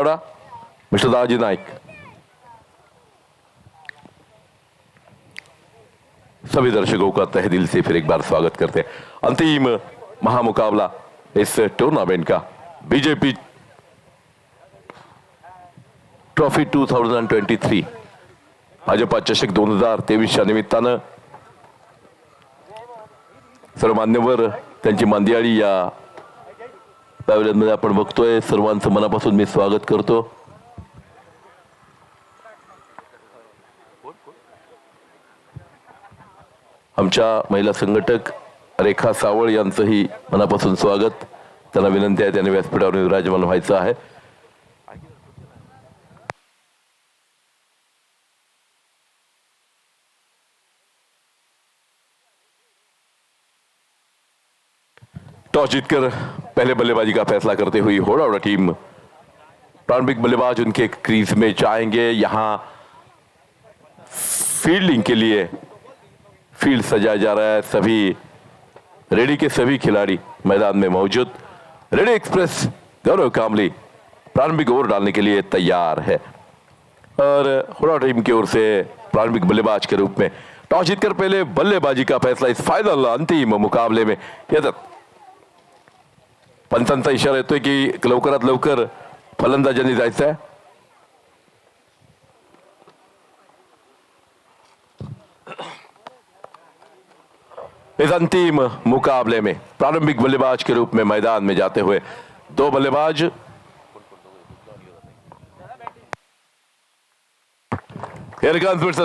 Mister दाजी नाइक, सभी दर्शकों का तहे दिल से फिर एक बार स्वागत करते हैं। अंतिम महामुकाबला इस टूर्नामेंट का बीजेपी ट्रॉफी 2023 भाजपा चषक 2023च्या निमित्तानं सर्व मान्यवर त्यांची मांदियाळी या पॅव्हलियनमध्ये आपण बघतोय। सर्वांचं मनापासून मी स्वागत करतो। आमच्या महिला संघटक रेखा सावळ यांचंही मनापासून स्वागत। त्यांना विनंती आहे त्यांनी व्यासपीठावर विराजमान व्हायचं आहे। टॉस जीतकर पहले बल्लेबाजी का फैसला करते हुई होड़ावड़ा टीम प्रारंभिक बल्लेबाज उनके क्रीज में जाएंगे। यहां फील्डिंग के लिए फील्ड सजाया जा रहा है। सभी रेडी के सभी खिलाड़ी मैदान में मौजूद। रेडी एक्सप्रेस गौरव कामली प्रारंभिक ओवर डालने के लिए तैयार है और होड़ावड़ा टीम की ओर से प्रारंभिक बल्लेबाज के रूप में टॉस जीतकर पहले बल्लेबाजी का फैसला इस फाइनल अंतिम मुकाबले में येतात। पंचांचा इशारा येतोय की लवकरात लवकर फलंदाजांनी जायचं आहे। इस अंतिम मुकाबले में प्रारंभिक बल्लेबाज के रूप में मैदान में जाते हुए दो बल्लेबाज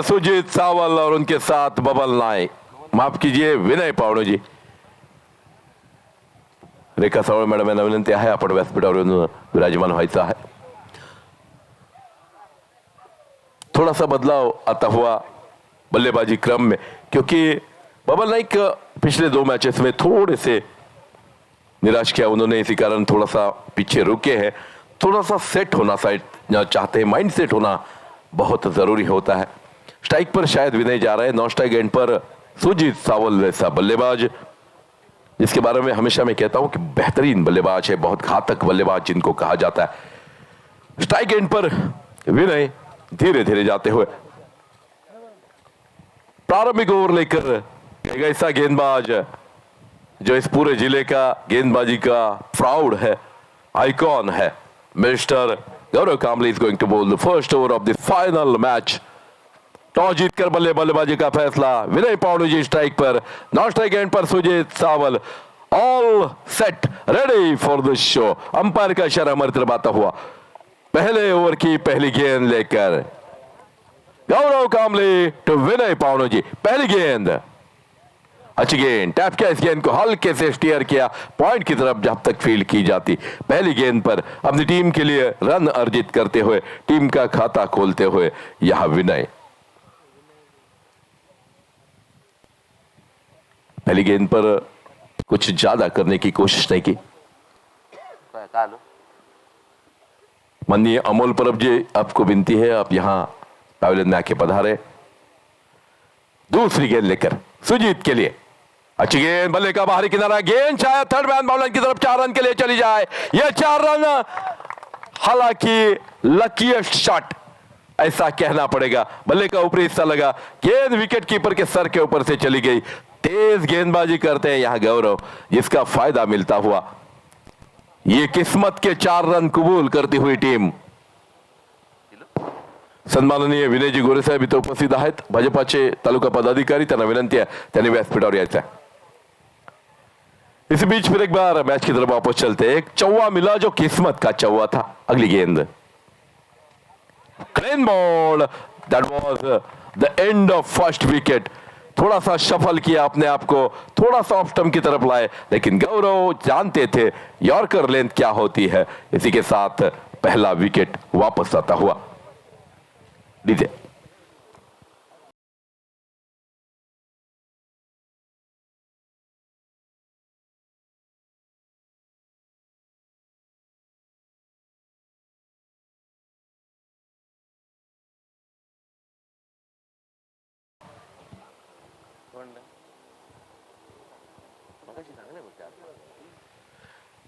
सुजीत सावल और उनके साथ बबल नाइक, माफ कीजिए विनय पावणू जी। रेखा सावळ मॅडम यांना विनंती आहे आपण व्यासपीठावर विराजमान व्हायचं आहे। थोड़ा सा बदलाव आता हुआ बल्लेबाजी क्रम में, क्योंकि बबल नाइक पिछले दो मैचेस में थोड़े से निराश किया उन्होंने, इसी कारण थोड़ा सा पीछे रुके हैं। थोड़ा सा सेट होना चाहते हैं, माइंड सेट होना बहुत जरूरी होता है। स्ट्राइक पर शायद विनय जा रहे हैं, नॉन स्ट्राइक एंड पर सुजीत सावल जैसा बल्लेबाज जिसके बारे में हमेशा मैं कहता हूं कि बेहतरीन बल्लेबाज है, बहुत घातक बल्लेबाज जिनको कहा जाता है। स्ट्राइक एंड पर विनय धीरे धीरे जाते हुए प्रारंभिक ओवर लेकर एक ऐसा गेंदबाज जो इस पूरे जिले का गेंदबाजी का प्राउड है, आइकॉन है। Mister Gaurav Kamli is going to ball the first over of the final match. Toss जीतकर बल्लेबाजी का फैसला विनय पावणू जी स्ट्राइक पर, नॉन स्ट्राइक एंड पर Sujit Sawal. All set ready for the show. Umpire का इशारा हमारी तरफ आता हुआ पहले ओवर की पहली गेंद लेकर गौरव कामली टू विनय पावणू जी। पहली गेंद, अच्छी गेंद, टैप किया इस गेंद को, हल्के से स्टीयर किया पॉइंट की तरफ जब तक फील्ड की जाती। पहली गेंद पर अपनी टीम के लिए रन अर्जित करते हुए, टीम का खाता खोलते हुए यहां विनय। पहली गेंद पर कुछ ज्यादा करने की कोशिश नहीं की। माननीय अमोल परब जी, आपको विनती है आप यहां पैवेलियन में आके पधारे। दूसरी गेंद लेकर सुजीत के लिए, अच्छी गेंद, बल्ले का बाहरी किनारा, गेंद शायद थर्ड मैन बाउंड्री की तरफ 4 रन के लिए चली जाए। यह 4 रन, हालांकि लकीएस्ट शॉट ऐसा कहना पड़ेगा। बल्ले का ऊपरी हिस्सा लगा, गेंद विकेट कीपर के सर के ऊपर से चली गई। तेज गेंदबाजी करते हैं यहां गौरव, जिसका फायदा मिलता हुआ ये किस्मत के 4 रन कबूल करती हुई टीम। सन्माननीय विनयजी गोरे साहेब इथे उपस्थित आहेत, भाजपाचे तालुका पदाधिकारी, त्यांना विनंती आहे त्यांनी व्यासपीठावर यायचं आहे। इस बीच फिर एक बार मैच की तरफ वापस चलते, एक चौवा मिला जो किस्मत का चौवा था। अगली गेंद, clean ball, that was the end of first wicket. थोड़ा सा शफल किया अपने आप को, थोड़ा सा ऑफ स्टंप की तरफ लाए, लेकिन गौरव जानते थे यॉर्कर लेंथ क्या होती है। इसी के साथ पहला विकेट वापस आता हुआ। दीजिए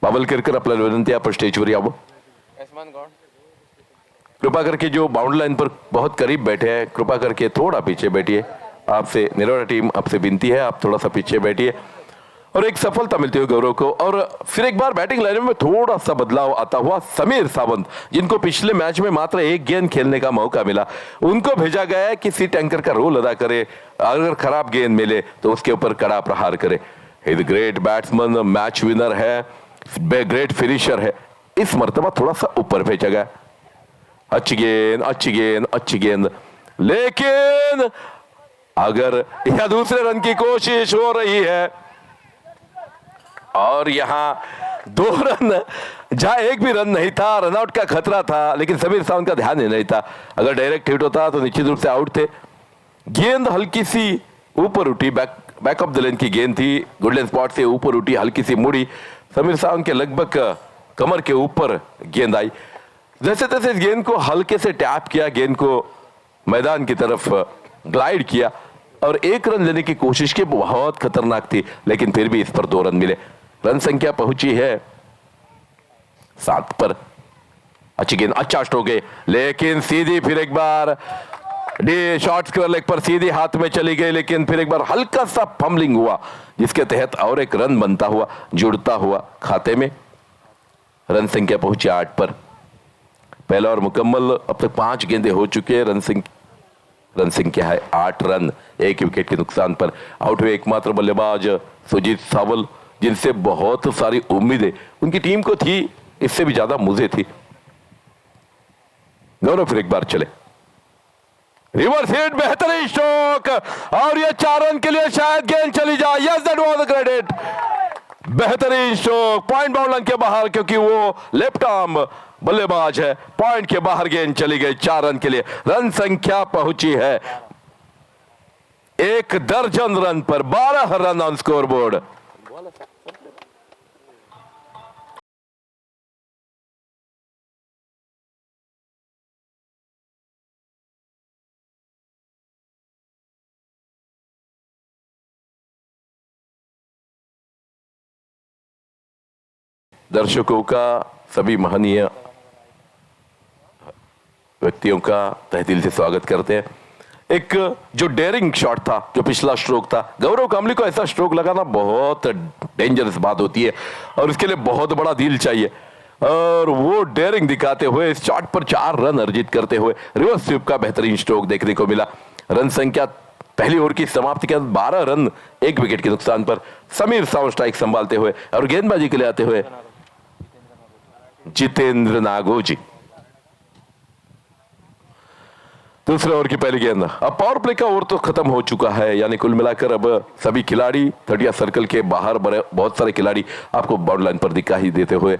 बाबल केरकर, आपल्याला विनंती आपण स्टेजवर यावं। कृपा करके जो बाउंड्री लाइन पर बहुत करीब बैठे हैं, कृपा करके थोड़ा पीछे बैठिए। आपसे निरोड़ा टीम आपसे विनती है, आप थोड़ा सा पीछे बैठिए। और एक सफलता मिलती हुई गौरव को। और फिर एक बार बैटिंग लाइन में थोड़ा सा बदलाव आता हुआ समीर सावंत, जिनको पिछले मैच में मात्र एक गेंद खेलने का मौका मिला, उनको भेजा गया है कि सीट एंकर का रोल अदा करे। अगर खराब गेंद मिले तो उसके ऊपर कड़ा प्रहार करे। Is great batsman, match winner है, ग्रेट फिनिशर है, इस मर्तबा थोड़ा सा ऊपर भेजा गया। अच्छी गेंद, अच्छी गेंद, अच्छी गेंद, लेकिन अगर यह दूसरे रन की कोशिश हो रही है और यहां 2 रन, जहां एक भी रन नहीं था, रनआउट का खतरा था, लेकिन समीर सावंत का ध्यान ही नहीं था। अगर डायरेक्ट हिट होता तो निश्चित रूप से आउट थे। गेंद हल्की सी ऊपर उठी, बैक ऑफ द लेन की गेंद थी, गुडलैंड स्पॉट से ऊपर उठी, हल्की सी मुड़ी, समीर सावंत के लगभग कमर के ऊपर गेंद आई। जैसे तैसे इस गेंद को हल्के से टैप किया, गेंद को मैदान की तरफ ग्लाइड किया और 1 रन लेने की कोशिश की। बहुत खतरनाक थी, लेकिन फिर भी इस पर 2 रन मिले। रन संख्या पहुंची है 7 पर। अच्छी गेंद, अच्छा स्ट्रोक है, लेकिन सीधी फिर एक बार डी शॉर्ट स्क्वायर लेग पर सीधी हाथ में चली गई, लेकिन फिर एक बार हल्का सा फंबलिंग हुआ, जिसके तहत और एक रन बनता हुआ, जुड़ता हुआ खाते में। रन संख्या पहुंची 8 पर। पहला और मुकम्मल, अब तक 5 गेंदें हो चुके हैं। रन संख्या है 8 रन, 1 विकेट के नुकसान पर। आउट हुए एकमात्र बल्लेबाज सुजीत सावल, जिनसे बहुत सारी उम्मीदें उनकी टीम को थी, इससे भी ज्यादा मुझे थी। गौरव फिर एक बार चले, रिवर्स हिट, बेहतरीन स्ट्रोक, और ये 4 रन के लिए शायद गेंद चली जाए। Yes, that was the credit. बेहतरीन स्ट्रोक, पॉइंट बाउंड लाइन के बाहर, क्योंकि वो लेफ्ट आर्म बल्लेबाज है। पॉइंट के बाहर गेंद चली गई 4 रन के लिए। रन संख्या पहुंची है 1 दर्जन रन पर, 12 रन ऑन स्कोरबोर्ड। दर्शकों का, सभी महनीय व्यक्तियों का तहे दिल से स्वागत करते हैं। एक जो डेयरिंग शॉट था, जो पिछला स्ट्रोक था, गौरव कामली को ऐसा स्ट्रोक लगाना बहुत डेंजरस बात होती है और इसके लिए बहुत बड़ा दिल चाहिए। और वो डेयरिंग दिखाते हुए इस शॉट पर 4 रन अर्जित करते हुए रिवर्स स्वीप का बेहतरीन स्ट्रोक देखने को मिला। रन संख्या पहली ओवर की समाप्ति के बाद 12 रन, 1 विकेट के नुकसान पर। समीर सावंत स्ट्राइक संभालते हुए और गेंदबाजी के लिए आते हुए जितेंद्र नागोजी। दूसरे ओवर की पहली गेंद। अब पावर प्ले का ओवर तो खत्म हो चुका है, यानी कुल मिलाकर अब सभी खिलाड़ी 30 सर्कल के बाहर, बहुत सारे खिलाड़ी आपको बाउंड्री लाइन पर दिखाई देते हुए।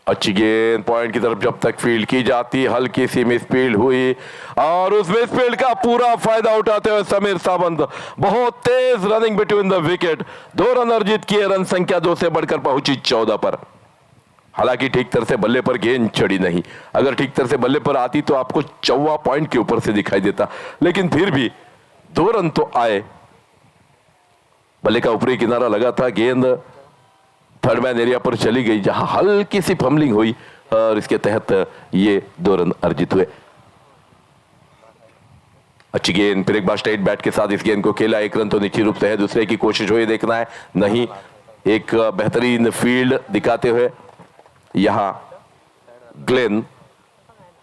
अच्छी गेंद पॉइंट की तरफ जब तक फील्ड की जाती, हल्की सी मिसफील्ड हुई और उस मिसफील्ड का पूरा फायदा उठाते हुए समीर सावंत, बहुत तेज running between the wicket, 2 run अर्जित किए। रन संख्या 2 से बढ़कर पहुंची 14 पर। हालांकि ठीक तरह से बल्ले पर गेंद चढ़ी नहीं, अगर ठीक तरह से बल्ले पर आती तो आपको 14 पॉइंट के ऊपर से दिखाई देता, लेकिन फिर भी 2 रन तो आए। बल्ले का ऊपरी किनारा लगा था, गेंद थर्ड मैन एरिया पर चली गई, जहां हल्की सी फंबलिंग हुई और इसके तहत ये 2 रन अर्जित हुए। अच्छी गेंद, फिर एक बार स्ट्रेट बैट के साथ इस गेंद को खेला। 1 रन तो निश्चित रूप से है, दूसरे की कोशिश हुई, देखना है नहीं। एक बेहतरीन फील्ड दिखाते हुए यहां ग्लेन,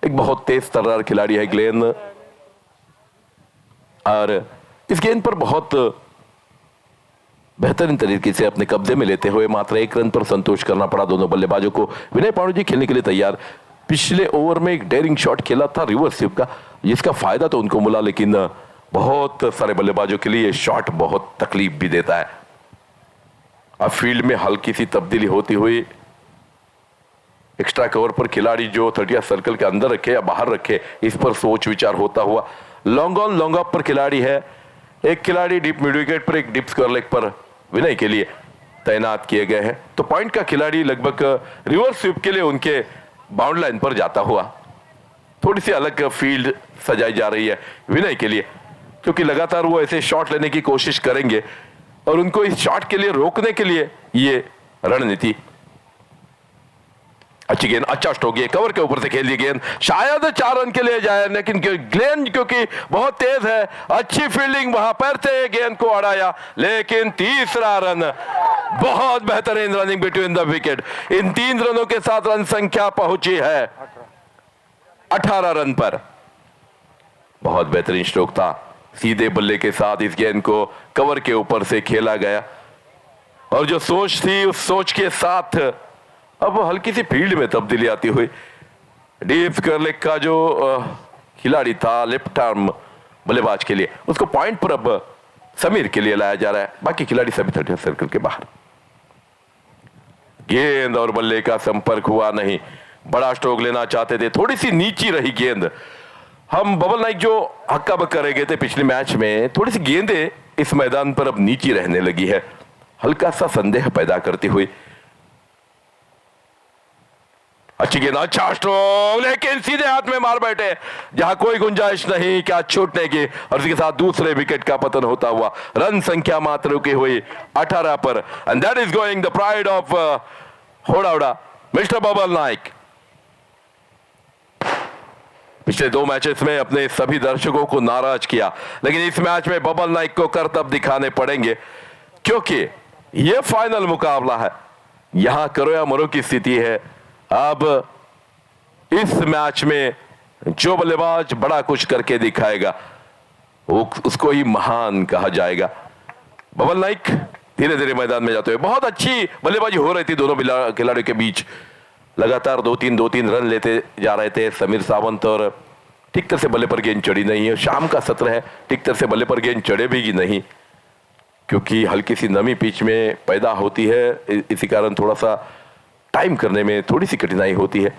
एक बहुत तेज तर्रार खिलाड़ी है ग्लेन, और इस गेंद पर बहुत बेहतरीन तरीके से अपने कब्जे में लेते हुए मात्र 1 रन पर संतोष करना पड़ा दोनों बल्लेबाजों को। विनय पांडे जी खेलने के लिए तैयार। पिछले ओवर में एक डेयरिंग शॉट खेला था रिवर्स स्वीप का, जिसका फायदा तो उनको मिला, लेकिन बहुत सारे बल्लेबाजों के लिए ये शॉट बहुत तकलीफ भी देता है। अब फील्ड में हल्की सी तब्दीली होती हुई, एक्स्ट्रा कवर पर खिलाड़ी जो 30 सर्कल के अंदर रखे या बाहर रखे, इस पर सोच विचार होता हुआ। लॉन्ग ऑन लॉन्ग ऑफ पर खिलाड़ी है, एक खिलाड़ी डीप मिड विकेट पर, एक डीप स्क्वायर लेग पर विनय के लिए तैनात किए गए हैं। तो पॉइंट का खिलाड़ी लगभग रिवर्स स्वीप के लिए उनके बाउंड्री लाइन पर जाता हुआ। थोड़ी सी अलग फील्ड सजाई जा रही है विनय के लिए, क्योंकि लगातार वो ऐसे शॉट लेने की कोशिश करेंगे और उनको इस शॉट के लिए रोकने के लिए ये रणनीति अच्छी गेंद, अच्छा स्ट्रोक, ये कवर के ऊपर से खेल दी गेंद, शायद 4 रन के लिए जाए, लेकिन ग्लेन क्योंकि बहुत तेज है, अच्छी फील्डिंग, वहां पर से गेंद को अड़ाया, लेकिन तीसरा रन, बहुत बेहतरीन रनिंग बिटवीन द विकेट। इन 3 रनों के साथ रन संख्या पहुंची है 18 रन पर। बहुत बेहतरीन स्ट्रोक था, सीधे बल्ले के साथ इस गेंद को कवर के ऊपर से खेला गया, और जो सोच थी उस सोच के साथ अब हल्की सी फील्ड में तब्दीली आती हुई, डीप स्क्वायर लेग का जो खिलाड़ी था लेफ्ट आर्म बल्लेबाज के लिए, उसको पॉइंट पर अब समीर के लिए लाया जा रहा है, बाकी खिलाड़ी सभी 30 सर्कल के बाहर। गेंद और बल्ले का संपर्क हुआ नहीं, बड़ा स्ट्रोक लेना चाहते थे, थोड़ी सी नीची रही गेंद। हम बबल नाइक जो हक्का बक्का रह गए थे पिछले मैच में, थोड़ी सी गेंदें इस मैदान पर अब नीची रहने लगी है, हल्का सा संदेह पैदा करती हुई। अच्छी गेंद, अच्छा स्ट्रोक, लेकिन सीधे हाथ में मार बैठे, जहां कोई गुंजाइश नहीं क्या छूटने की, और इसके साथ दूसरे विकेट का पतन होता हुआ रन संख्या मात्र रुकी हुई 18 पर। And that is going the pride of Hodawada, mister Babal Naik. पिछले 2 मैचेस में अपने सभी दर्शकों को नाराज किया, लेकिन इस मैच में बबल नाइक को करतब दिखाने पड़ेंगे, क्योंकि यह फाइनल मुकाबला है, यहां करो या मरो की स्थिति है। अब इस मैच में जो बल्लेबाज बड़ा कुछ करके दिखाएगा वो उसको ही महान कहा जाएगा। बबल नाइक धीरे धीरे मैदान में जाते हुए, बहुत अच्छी बल्लेबाजी हो रही थी दोनों खिलाड़ियों के बीच, लगातार 2-3 रन लेते जा रहे थे समीर सावंत, और ठीक तरह से बल्ले पर गेंद चढ़ी नहीं है। शाम का सत्र है, ठीक तरह से बल्ले पर गेंद चढ़े भी नहीं, क्योंकि हल्की सी नमी पिच में पैदा होती है, इसी कारण थोड़ा सा टाइम करने में थोड़ी सी कठिनाई होती है।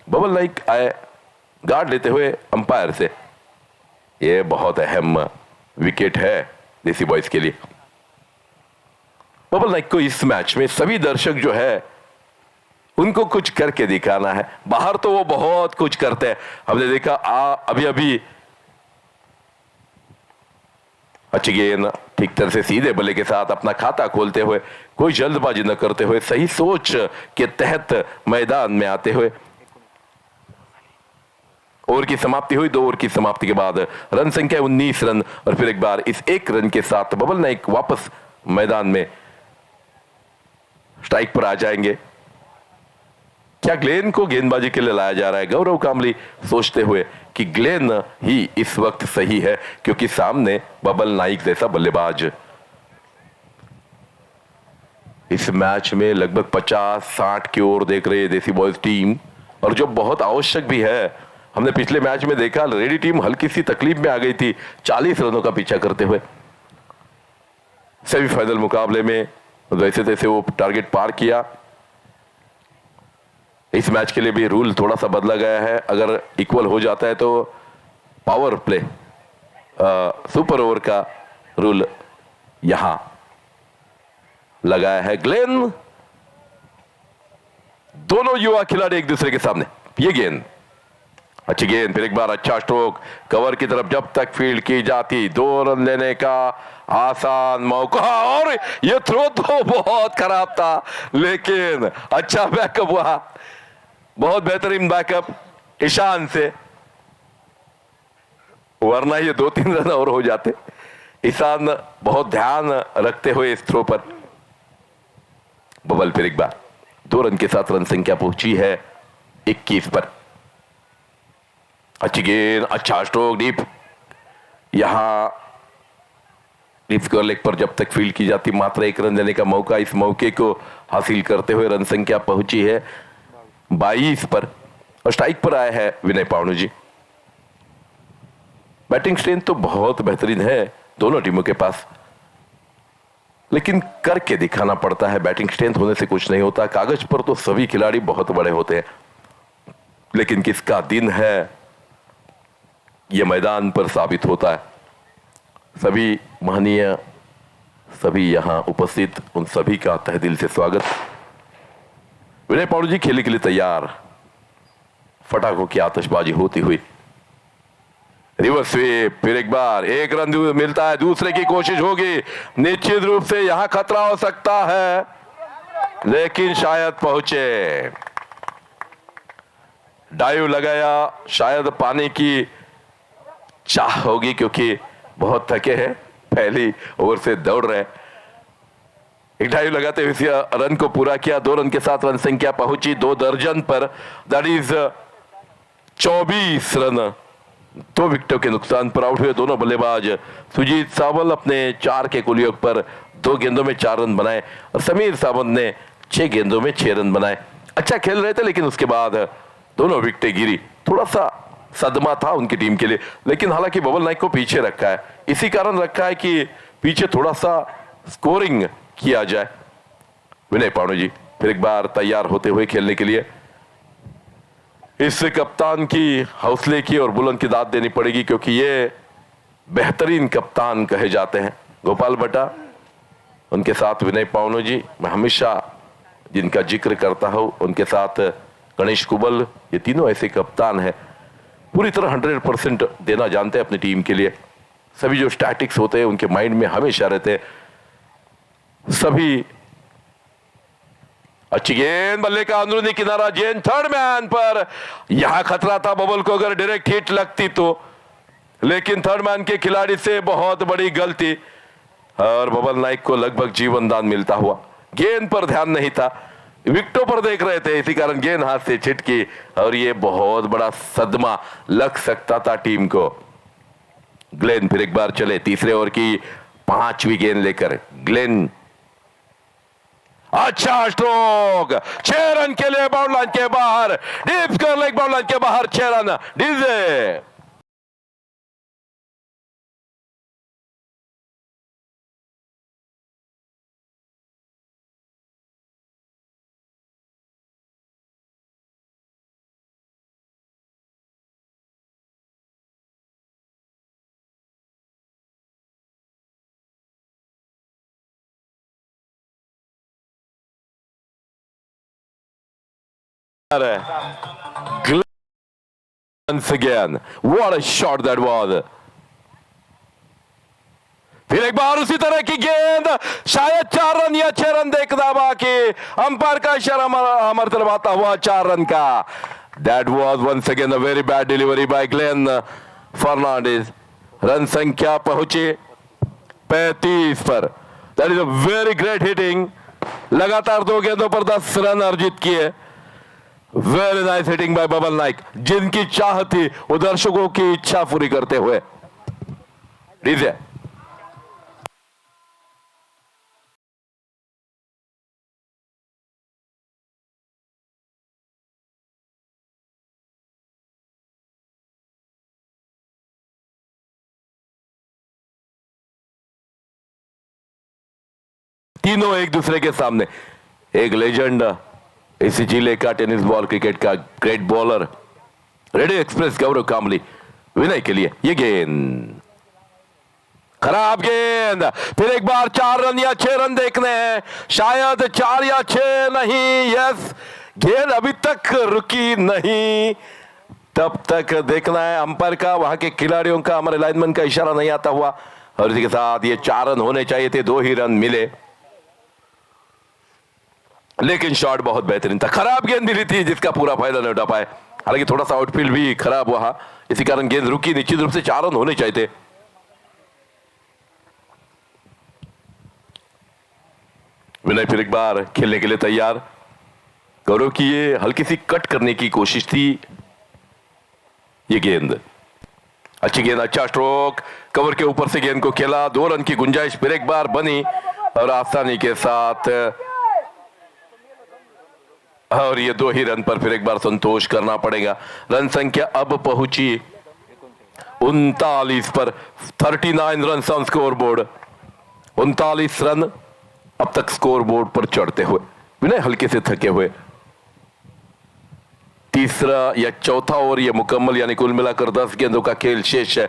बबल नाइक आए गार्ड लेते हुए अंपायर से, यह बहुत अहम विकेट है देसी बॉयज के लिए। बबल नाइक को इस मैच में सभी दर्शक जो है उनको कुछ करके दिखाना है, बाहर तो वो बहुत कुछ करते हैं, हमने देखा अभी अभी अच्छी गेंद, ठीक तरह से सीधे बल्ले के साथ अपना खाता खोलते हुए, कोई जल्दबाजी न करते हुए, सही सोच के तहत मैदान में आते हुए। ओवर की समाप्ति हुई, 2 ओवर की समाप्ति के बाद रन संख्या 19 रन, और फिर एक बार इस 1 रन के साथ बबल नाइक वापस मैदान में स्ट्राइक पर आ जाएंगे। क्या ग्लेन को गेंदबाजी के लिए लाया जा रहा है? गौरव कामली सोचते हुए कि ग्लेन ही इस वक्त सही है, क्योंकि सामने बबल नाइक जैसा बल्लेबाज इस मैच में लगभग 50-60 की ओर देख रही है देसी बॉयज टीम, और जो बहुत आवश्यक भी है। हमने पिछले मैच में देखा रेडी टीम हल्की सी तकलीफ में आ गई थी 40 रनों का पीछा करते हुए। सेमीफाइनल मुकाबले में जैसे तैसे वो टारगेट पार किया। इस मैच के लिए भी रूल थोड़ा सा बदला गया है, अगर इक्वल हो जाता है तो पावर प्ले सुपर ओवर का रूल यहां लगाया है। ग्लेन, दोनों युवा खिलाड़ी एक दूसरे के सामने, ये गेंद, अच्छी गेंद, फिर एक बार अच्छा स्ट्रोक, कवर की तरफ जब तक फील्ड की जाती, 2 रन लेने का आसान मौका, और ये थ्रो तो बहुत खराब था, लेकिन अच्छा बैकअप हुआ, बहुत बेहतरीन बैकअप ईशान से, वरना ये 2-3 रन और हो जाते। ईशान बहुत ध्यान रखते हुए इस थ्रो पर। बबल फिर एक बार 2 रन के साथ रन संख्या पहुंची है 21 पर। अच्छी गेंद, अच्छा स्ट्रोक, डीप, यहां डीप स्क्वायर लेग पर जब तक फील्ड की जाती मात्र 1 रन देने का मौका, इस मौके को हासिल करते हुए रन संख्या पहुंची है 22 पर, और स्ट्राइक पर आए हैं विनय पावनू जी। बैटिंग स्ट्रेंथ तो बहुत बेहतरीन है दोनों टीमों के पास, लेकिन करके दिखाना पड़ता है। बैटिंग स्ट्रेंथ होने से कुछ नहीं होता, कागज पर तो सभी खिलाड़ी बहुत बड़े होते हैं, लेकिन किसका दिन है यह मैदान पर साबित होता है। सभी महनीय, सभी यहां उपस्थित, उन सभी का तहे दिल से स्वागत। विनय पावनू जी खेलने के लिए तैयार, फटाकों की आतिशबाजी होती हुई, रिवर्स स्वीप, फिर एक बार 1 रन मिलता है, दूसरे की कोशिश होगी, निश्चित रूप से यहां खतरा हो सकता है, लेकिन शायद पहुंचे। डाइव लगाया, शायद पाने की चाह होगी क्योंकि बहुत थके हैं, पहली ओवर से दौड़ रहे हैं। एक डाइव लगाते हुए इस रन को पूरा किया, 2 रन के साथ रन संख्या पहुंची 2 दर्जन पर, दैट इज 24 रन। 2 विकेटों के नुकसान पर आउट हुए दोनों बल्लेबाज। सुजीत सावल अपने 4 के कुल योग पर 2 गेंदों में 4 रन बनाए और समीर सावंत ने 6 गेंदों में 6 रन बनाए। अच्छा खेल रहे थे लेकिन उसके बाद दोनों विकेटें गिरी, थोड़ा सा सदमा था उनकी टीम के लिए। लेकिन हालांकि बबल नाइक को पीछे रखा है, इसी कारण रखा है कि पीछे थोड़ा सा स्कोरिंग किया जाए। विनय पावनी जी फिर एक बार तैयार होते हुए खेलने के लिए। इस कप्तान की हौसले की और बुलंद की दाद देनी पड़ेगी क्योंकि ये बेहतरीन कप्तान कहे जाते हैं। गोपाल भट्टा, उनके साथ विनय पावनी जी, मैं हमेशा जिनका जिक्र करता हूं, उनके साथ गणेश कुबल, ये तीनों ऐसे कप्तान हैं पूरी तरह 100% देना जानते हैं अपनी टीम के लिए। सभी जो स्टैटिक्स होते हैं उनके माइंड में हमेशा रहते हैं। सभी अच्छी गेंद, बल्ले का अंदरूनी किनारा, जैन थर्ड मैन पर, यहां खतरा था बबल को अगर डायरेक्ट हिट लगती तो, लेकिन थर्ड मैन के खिलाड़ी से बहुत बड़ी गलती और बबल नाइक को लगभग जीवन दान मिलता हुआ। गेंद पर ध्यान नहीं था, विकेटों पर देख रहे थे, इसी कारण गेंद हाथ से छिटकी और ये बहुत बड़ा सदमा लग सकता था टीम को। ग्लेन फिर एक बार चले तीसरे ओवर की 5वीं गेंद लेकर। ग्लेन अच्छा स्ट्रोक, 6 रन के लिए बाउंड लाइन के बाहर, डीप कर लेग बाउंड लाइन के बाहर 6 run. DJ once again, what a shot that was. फिर एक बार उसी तरह की गेंद, शायद 4 रन या 6 रन देखना बाकी, अंपायर का इशारा हमारे तरफ आता हुआ 4 रन का। That was once again a very bad delivery by Glenn Fernandez. Run संख्या पहुंची 35 पर। That is a very great hitting. लगातार 2 गेंदों पर 10 रन अर्जित किए। Very nice hitting by Babal Naik, जिनकी चाह थी वो दर्शकों की इच्छा पूरी करते हुए। डीजे तीनों एक दूसरे के सामने। एक लेजेंड, इसी जिले का टेनिस बॉल क्रिकेट का ग्रेट बॉलर रेडियो एक्सप्रेस गौरव कामली, विनय के लिए ये गेंद, खराब गेंद। फिर एक बार 4 रन या 6 रन देखने हैं, शायद 4 या 6 नहीं। यस, गेंद अभी तक रुकी नहीं, तब तक देखना है अंपायर का, वहां के खिलाड़ियों का, हमारे लाइनमैन का इशारा नहीं आता हुआ। और इसी के साथ ये 4 रन होने चाहिए थे, 2 ही रन मिले, लेकिन शॉट बहुत बेहतरीन था। खराब गेंद मिली थी जिसका पूरा फायदा नहीं उठा पाए। हालांकि थोड़ा सा आउटफील्ड भी खराब हुआ, इसी कारण गेंद रुकी। निश्चित रूप से 4 रन होने चाहिए थे। विनय फिर एक बार खेलने के लिए तैयार। गौरव की ये हल्की सी कट करने की कोशिश थी। ये गेंद अच्छी गेंद, अच्छा स्ट्रोक, कवर के ऊपर से गेंद को खेला। 2 रन की गुंजाइश फिर एक बार बनी और आसानी के साथ, और ये 2 ही रन पर फिर एक बार संतोष करना पड़ेगा। रन संख्या अब पहुंची 39 पर। 39 run on score board, 39 run अब तक स्कोर बोर्ड पर चढ़ते हुए। विनय हल्के से थके हुए। तीसरा या चौथा ओवर ये मुकम्मल, यानी कुल मिलाकर 10 गेंदों का खेल शेष है।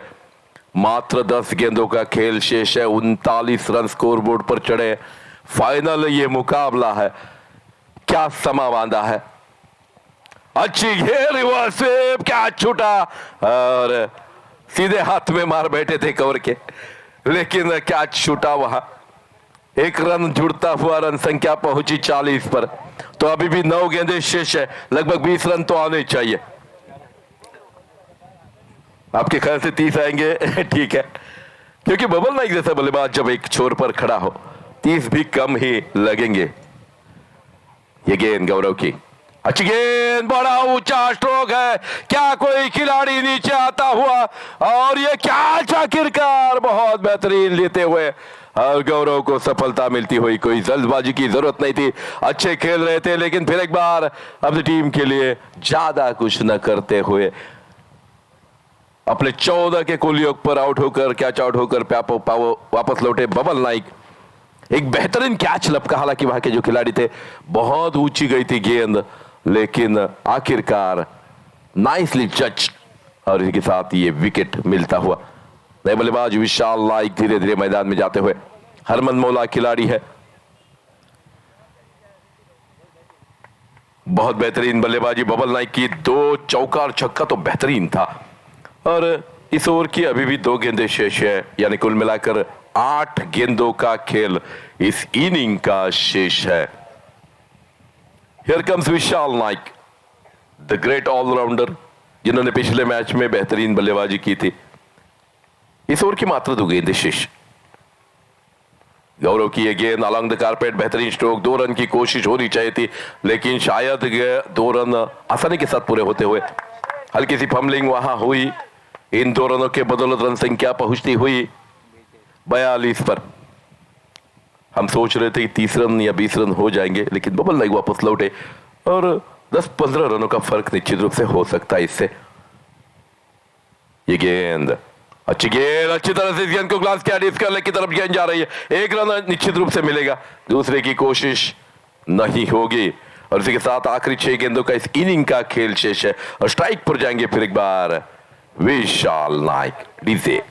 मात्र 10 गेंदों का खेल शेष है। 39 रन स्कोर बोर्ड पर चढ़े। फाइनल ये मुकाबला है, क्या समा बांधा है। अच्छी घेर, रिवर्स स्वीप, क्या छूटा और सीधे हाथ में मार बैठे थे कवर के, लेकिन क्या छूटा वहां। 1 रन जुड़ता हुआ रन संख्या पहुंची 40 पर। तो अभी भी 9 गेंदें शेष है, लगभग 20 रन तो आने चाहिए। आपके ख्याल से 30 आएंगे? ठीक है, क्योंकि बबल नाइक जैसा बल्लेबाज जब एक छोर पर खड़ा हो 30 भी कम ही लगेंगे। ये गेंद गौरव की, अच्छी गेंद, बड़ा ऊंचा स्ट्रोक है, क्या कोई खिलाड़ी नीचे आता हुआ, और ये क्या आखिरकार बहुत बेहतरीन लेते हुए और गौरव को सफलता मिलती हुई। कोई जल्दबाजी की जरूरत नहीं थी, अच्छे खेल रहे थे, लेकिन फिर एक बार अपनी टीम के लिए ज्यादा कुछ न करते हुए अपने 14 के कुल योग पर आउट होकर, कैच आउट होकर वापस लौटे बबल नाइक। एक बेहतरीन कैच लपका, हालांकि वहां के जो खिलाड़ी थे, बहुत ऊंची गई थी गेंद, लेकिन आखिरकार नाइसली जज, और इसके साथ ये विकेट मिलता हुआ। नए बल्लेबाज विशाल नाइक धीरे धीरे मैदान में जाते हुए, हरमन मौला खिलाड़ी है, बहुत बेहतरीन बल्लेबाजी बबल नाइक की। 2 चौका और छक्का तो बेहतरीन था, और इस ओवर की अभी भी 2 गेंदें शेष है, यानी कुल मिलाकर 8 गेंदों का खेल इस इनिंग का शेष है। Here comes Vishal Naik, the great all rounder, जिन्होंने पिछले मैच में बेहतरीन बल्लेबाजी की थी। इस ओवर की मात्र 2 गेंदें शेष। गौरव की यह गेंद अलॉन्ग द कारपेट, बेहतरीन स्ट्रोक, 2 रन की कोशिश होनी चाहिए थी, लेकिन शायद 2 रन आसानी के साथ पूरे होते हुए हल्की सी फंबलिंग वहां हुई। इन 2 रनों के बदौलत रन संख्या पहुंचती हुई 42 पर। हम सोच रहे थे कि 30 रन या 20 रन हो जाएंगे, लेकिन बबल नाइक वापस लौटे, और 10-15 रनों का फर्क निश्चित रूप से हो सकता है इससे। ये गेंद, अच्छी गेंद, अच्छी तरह से इस गेंद को ग्लास किया, डिस्कर लेग की तरफ गेंद जा रही है, 1 रन निश्चित रूप से मिलेगा, दूसरे की कोशिश नहीं होगी, और इसी के साथ आखिरी 6 गेंदों का इस इनिंग का खेल शेष है, और स्ट्राइक पर जाएंगे फिर एक बार विशाल नाइक डीजे।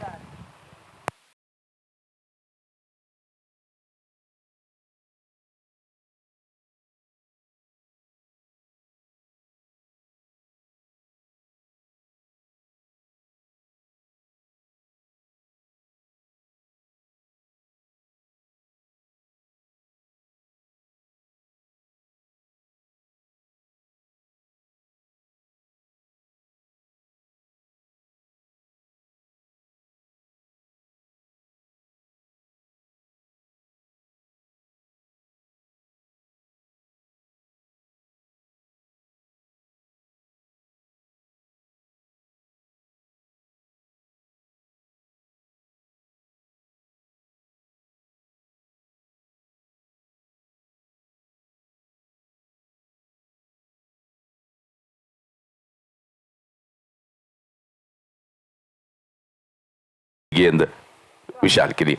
गेंद विशाल के लिए,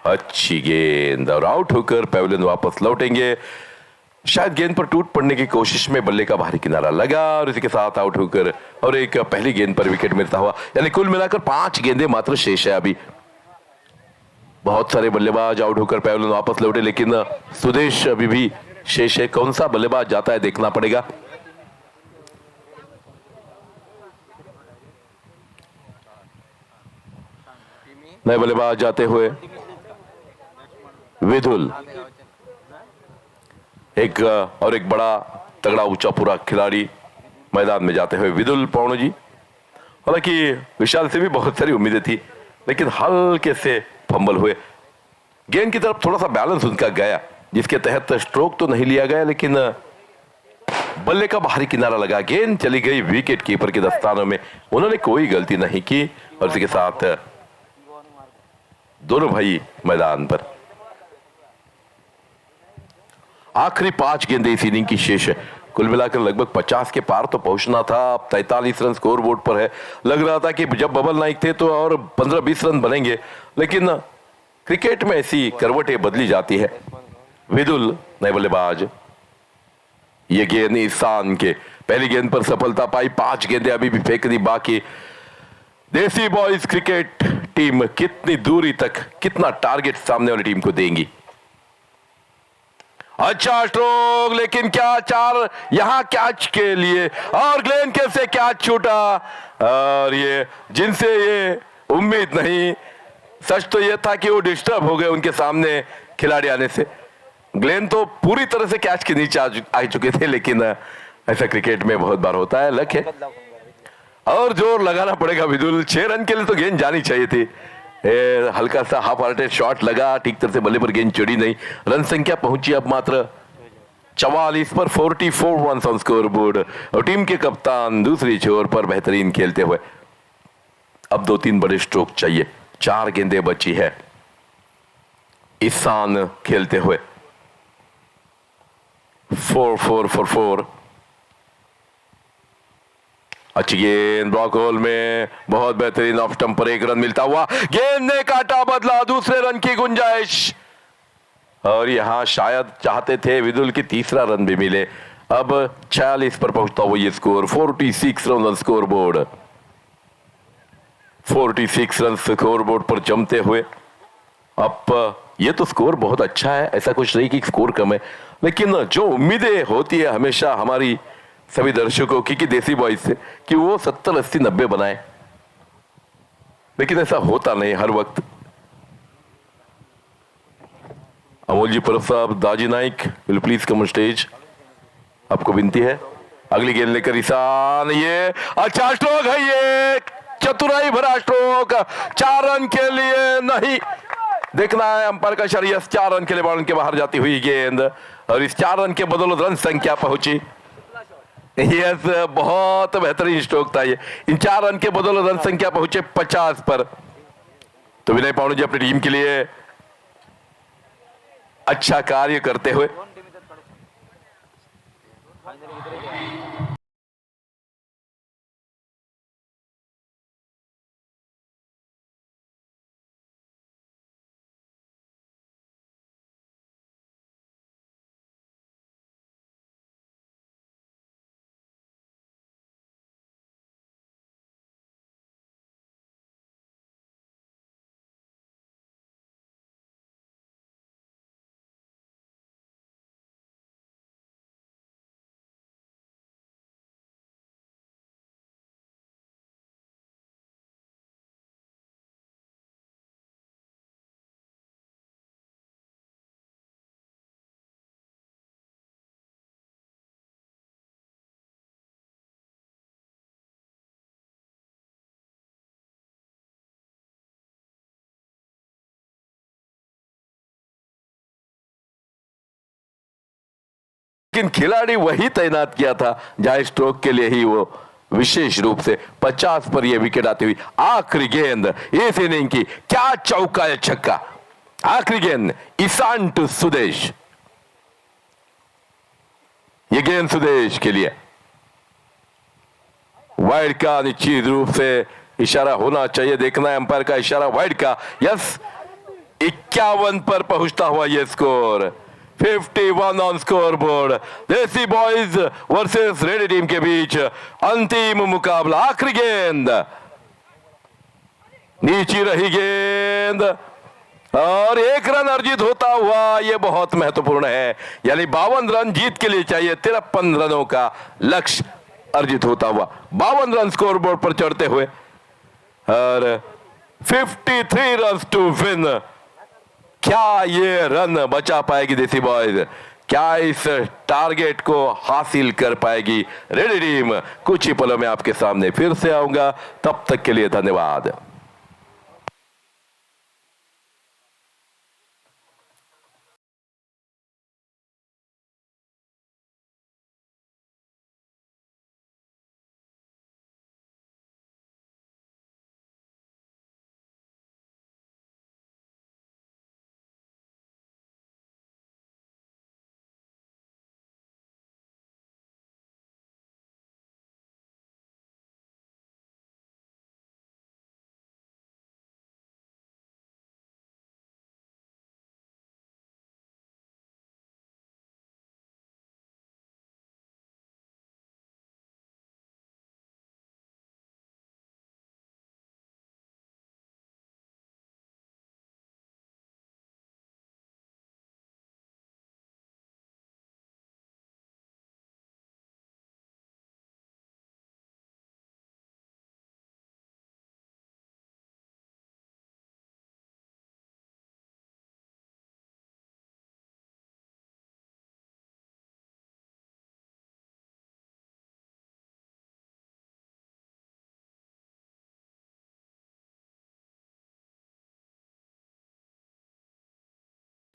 अच्छी गेंद, और आउट होकर पेविलियन वापस लौटेंगे। शायद गेंद पर टूट पड़ने की कोशिश में बल्ले का बाहरी किनारा लगा, और इसी के साथ आउट होकर, और एक पहली गेंद पर विकेट मिलता हुआ, यानी कुल मिलाकर 5 गेंदें मात्र शेष है अभी। बहुत सारे बल्लेबाज आउट होकर पेविलियन वापस लौटे, लेकिन सुदेश अभी भी शेष है। कौन सा बल्लेबाज जाता है देखना पड़ेगा। नए बल्लेबाज जाते हुए विदुल, एक और एक बड़ा तगड़ा ऊंचा पूरा खिलाड़ी मैदान में जाते हुए विदुल पौणो जी। हालांकि विशाल से भी बहुत सारी उम्मीदें थी, लेकिन हल्के से फंबल हुए, गेंद की तरफ थोड़ा सा बैलेंस उनका गया, जिसके तहत स्ट्रोक तो नहीं लिया गया, लेकिन बल्ले का बाहरी किनारा लगा, गेंद चली गई विकेट कीपर के दस्तानों में। उन्होंने कोई गलती नहीं की, और इसके साथ दोनों भाई मैदान पर। आखिरी 5 गेंदें इस इनिंग की शेष है, कुल मिलाकर लगभग 50 के पार तो पहुंचना था। अब 43 रन स्कोर बोर्ड पर है। लग रहा था कि जब बबल नाइक थे तो और 15-20 रन बनेंगे, लेकिन क्रिकेट में ऐसी करवटें बदली जाती है। विदुल नए बल्लेबाज, ये गेंद ईशान के, पहली गेंद पर सफलता पाई, 5 गेंदें अभी भी फेंकनी बाकी। देसी बॉयज क्रिकेट टीम कितनी दूरी तक, कितना टारगेट सामने वाली टीम को देंगी। अच्छा स्ट्रोक, लेकिन क्या 4 यहां कैच के लिए, और ग्लेन कैसे कैच छूटा, और ये जिनसे ये उम्मीद नहीं। सच तो ये था कि वो डिस्टर्ब हो गए उनके सामने खिलाड़ी आने से। ग्लेन तो पूरी तरह से कैच के नीचे आ चुके थे, लेकिन ऐसा क्रिकेट में बहुत बार होता है, लक है। और जोर लगाना पड़ेगा विदुल, 6 रन के लिए तो गेंद जानी चाहिए थी। हल्का सा हाफ हार्टेड शॉट लगा, ठीक तरह से बल्ले पर गेंद चढ़ी नहीं। रन संख्या पहुंची अब मात्र 44 पर, 44 रन ऑन स्कोर बोर्ड। और टीम के कप्तान दूसरी छोर पर बेहतरीन खेलते हुए। अब 2-3 बड़े स्ट्रोक चाहिए, 4 गेंदें बची है। ईशान खेलते हुए 4-4-4-4। अच्छी गेंद ब्लॉक होल में, बहुत बेहतरीन ऑफ स्टंप पर 1 रन मिलता हुआ। गेंद ने काटा बदला, दूसरे रन की गुंजाइश। और यहां शायद चाहते थे विदुल की तीसरा रन भी मिले। अब 46 पर पहुंचता हुआ ये score, 46 run score board. 46 run score board पर जमते हुए। अब ये तो स्कोर बहुत अच्छा है, ऐसा कुछ नहीं कि स्कोर कम है, लेकिन जो उम्मीदें होती है हमेशा हमारी सभी दर्शकों की, कि देसी बॉयज से, कि वो 70, 80, 90 बनाए, लेकिन ऐसा होता नहीं हर वक्त। अमोल जी परब साहब, दाजी Naik, will please come on stage, आपको विनती है। अगली गेंद लेकर ईशान, ये अच्छा स्ट्रोक है, ये चतुराई भरा स्ट्रोक, 4 रन के लिए नहीं, देखना है अंपायर का इशारा। 4 रन के लिए बाउंड के बाहर जाती हुई गेंद, और इस 4 रन के बदौलत रन संख्या पहुंची। यस, बहुत बेहतरीन स्ट्रोक था ये। इन 4 रन के बदौलत रन संख्या पहुंचे 50 पर। तो विनय पावनी जी अपनी टीम के लिए अच्छा कार्य करते हुए लेकिन खिलाड़ी वही तैनात किया था जहां स्ट्रोक के लिए ही वो विशेष रूप से 50 पर यह विकेट आती हुई। आखिरी गेंद इस इनिंग की, क्या चौका या छक्का। आखिरी गेंद ईशान टू सुदेश, ये गेंद सुदेश के लिए। वाइड का निश्चित रूप से इशारा होना चाहिए, देखना है अंपायर का इशारा वाइड का। यस, 51 पर पहुंचता हुआ यह स्कोर, 51 ऑन स्कोर बोर्ड। देसी बॉयज वर्सेस रेडी टीम के बीच अंतिम मुकाबला। आखिरी गेंद, नीचे रही गेंद, और 1 रन अर्जित होता हुआ, यह बहुत महत्वपूर्ण है। यानी 52 रन जीत के लिए चाहिए, 53 रनों का लक्ष्य अर्जित होता हुआ। 52 रन स्कोर बोर्ड पर चढ़ते हुए, और 53 रन टू विन। क्या ये रन बचा पाएगी देसी बॉयज? क्या इस टारगेट को हासिल कर पाएगी रेडी टीम? कुछ ही पलों में आपके सामने फिर से आऊंगा, तब तक के लिए धन्यवाद।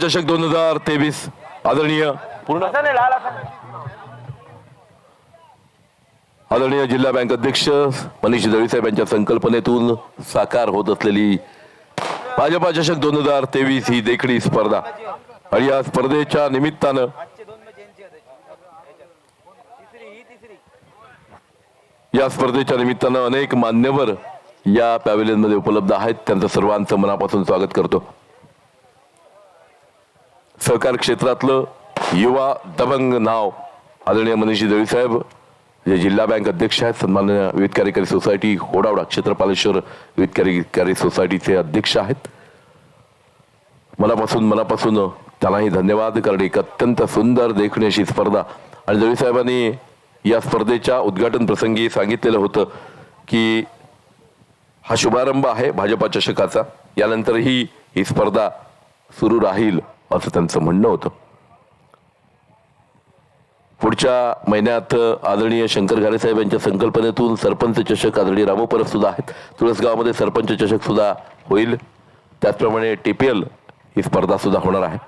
चषक 2023 आदरणीय पूर्ण आदरणीय जिल्हा बँक अध्यक्ष मनीष दळवी साहेब यांच्या संकल्पनेतून साकार होत असलेली भाजपा चषक 2023 ही देखणी स्पर्धा आणि या स्पर्धेच्या निमित्तानं अनेक मान्यवर या पॅव्हेलियन मध्ये उपलब्ध आहेत. त्यांचं सर्वांचं मनापासून स्वागत करतो. सहकार क्षेत्रातलं युवा दबंग नाव आदरणीय मनीष दळवी साहेब जे जिल्हा बँक अध्यक्ष आहेत. सन्माननीय विविध कार्यकारी सोसायटी होडावडा क्षेत्रपालेश्वर विविध कार्यकारी सोसायटीचे अध्यक्ष आहेत. मनापासून त्यांनाही धन्यवाद. कारण एक अत्यंत सुंदर देखणी अशी स्पर्धा आणि दळवी साहेबांनी या स्पर्धेच्या उद्घाटन प्रसंगी सांगितलेलं होतं की हा शुभारंभ आहे भाजपा चषकाचा, यानंतरही ही स्पर्धा सुरू राहील असं त्यांचं म्हणणं होतं. पुढच्या महिन्यात आदरणीय शंकर घारे साहेब यांच्या संकल्पनेतून सरपंच चषक आदरणीय रामू परब सुद्धा आहेत. तुळसगावमध्ये सरपंच चषक सुद्धा होईल. त्याचप्रमाणे TPL ही स्पर्धा सुद्धा होणार आहे.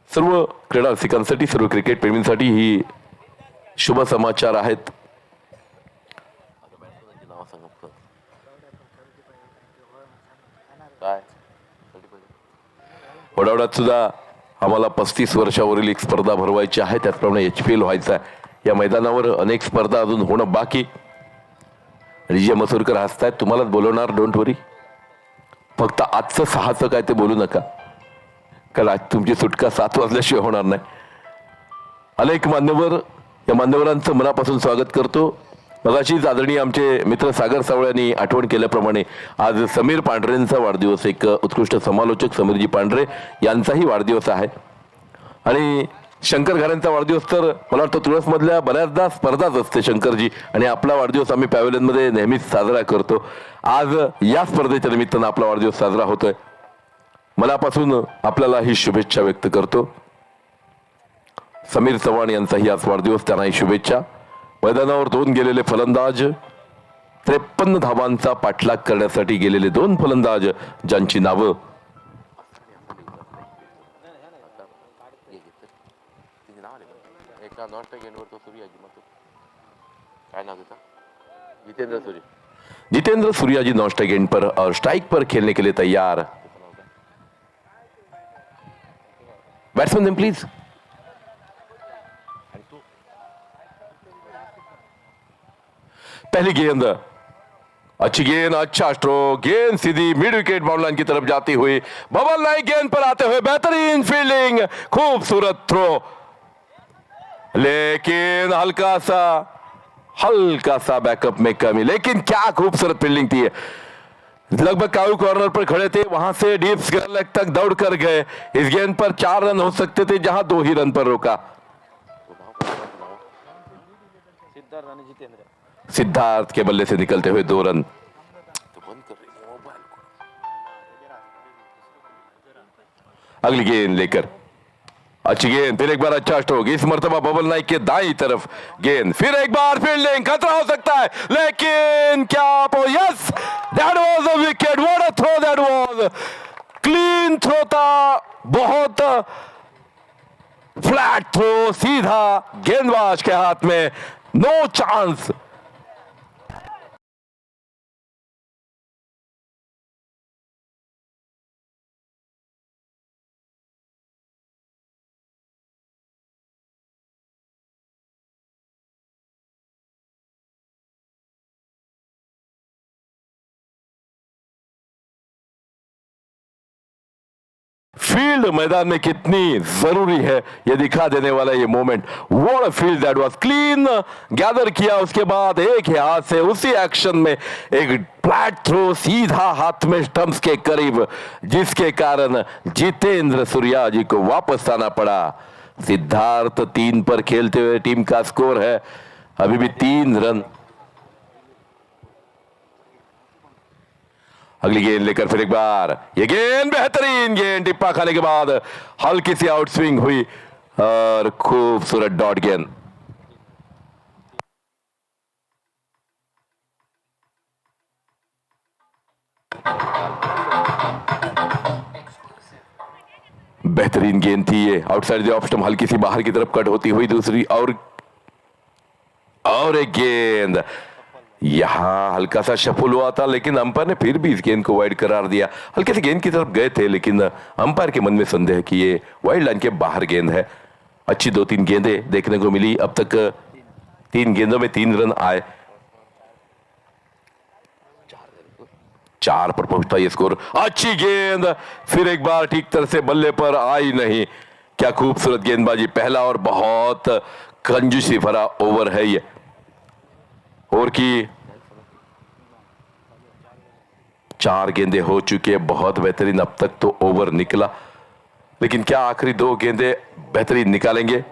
सर्व क्रीडा रसिकांसाठी, सर्व क्रिकेट प्रेमींसाठी ही शुभ समाचार आहेत. वडावड्यात सुद्धा आम्हाला 35 वर्षावरील एक स्पर्धा भरवायची आहे. त्याचप्रमाणे HPL व्हायचा आहे. या मैदानावर अनेक स्पर्धा अजून होणं बाकी. रिजे मसूरकर हसतायत. तुम्हालाच बोलवणार, डोंट वरी. फक्त आजचं 6चं काय ते बोलू नका, कारण आज तुमची सुटका 7 वाजल्याशिवाय होणार नाही. अनेक मान्यवर, या मान्यवरांचं मनापासून स्वागत करतो. मगाशीच आदरणीय आमचे मित्र सागर सावळे यांनी आठवण केल्याप्रमाणे आज समीर पांढरेंचा वाढदिवस, एक उत्कृष्ट समालोचक समीरजी पांढरे यांचाही वाढदिवस आहे. आणि शंकर घारेंचा वाढदिवस तर मला वाटतं तुळसमधल्या बऱ्याचदा स्पर्धाच असते शंकरजी, आणि आपला वाढदिवस आम्ही पॅव्हेलियनमध्ये नेहमीच साजरा करतो. आज या स्पर्धेच्या निमित्तानं आपला वाढदिवस साजरा होतोय. मनापासून आपल्याला ही शुभेच्छा व्यक्त करतो. समीर चव्हाण यांचाही आज वाढदिवस, त्यांनाही शुभेच्छा. मैदानावर 2 गेलेले फलंदाज, 53 धावांचा पाठलाग करण्यासाठी गेलेले 2 फलंदाज ज्यांची नावं Jitendra Suryaji non strike end पर और स्ट्राइक पर खेलने के लिए तैयार. Batsman name please. पहली गेंद, अच्छी गेंद, अच्छा स्ट्रोक, गेंद सीधी मिड विकेट बाउंड लाइन की तरफ जाती हुई. बबल नाइक गेंद पर आते हुए बेहतरीन फील्डिंग, खूबसूरत थ्रो, लेकिन हल्का सा बैकअप में कमी. लेकिन क्या खूबसूरत फील्डिंग थी. लगभग काऊ कॉर्नर पर खड़े थे, वहां से डीप स्क्वायर लेग तक दौड़ कर गए. इस गेंद पर 4 रन हो सकते थे, जहां 2 ही रन पर रोका. सिद्धार्थ के बल्ले से निकलते हुए 2 रन. अगली गेंद लेकर, अच्छी गेंद, फिर एक बार अच्छा स्ट्रोक. इस मर्तबा बबल नाइक के दाईं तरफ गेंद, फिर एक बार फील्डिंग, खतरा हो सकता है, लेकिन क्या yes, that was a wicket. What a throw that was. Clean throw था, बहुत फ्लैट थ्रो, सीधा गेंदबाज के हाथ में, नो चांस. फील्ड मैदान में कितनी जरूरी है ये दिखा देने वाला ये moment. What a field that was. Clean gather किया, उसके बाद एक ही हाथ से उसी एक्शन में एक फ्लैट थ्रो सीधा हाथ में स्टंप्स के करीब, जिसके कारण जितेंद्र सूर्या जी को वापस आना पड़ा. सिद्धार्थ 3 पर खेलते हुए टीम का स्कोर है अभी भी 3 रन. अगली गेंद लेकर फिर एक बार, ये गेंद बेहतरीन गेंद, टिप्पा खाने के बाद हल्की सी आउट स्विंग हुई और खूबसूरत डॉट गेंद. बेहतरीन गेंद थी ये, आउटसाइड द ऑफ स्टंप, हल्की सी बाहर की तरफ कट होती हुई दूसरी और एक गेंद यहां हल्का सा शफल हुआ था, लेकिन अंपायर ने फिर भी इस गेंद को वाइड करार दिया। हल्के से गेंद की तरफ गए थे, लेकिन अंपायर के मन में संदेह कि ये वाइड लाइन के बाहर गेंद है। अच्छी 2-3 गेंदें देखने को मिली, अब तक 3 गेंदों में 3 रन आए, 4 पर पहुंचता ये स्कोर। अच्छी गेंद फिर एक बार ठीक तरह से बल्ले पर आई नहीं। क्या खूबसूरत गेंदबाजी, पहला और बहुत कंजूसी भरा ओवर है ये। ओवर की 4 गेंदें हो चुकी है, बहुत बेहतरीन अब तक तो ओवर निकला, लेकिन क्या आखिरी 2 गेंदें बेहतरीन निकालेंगे?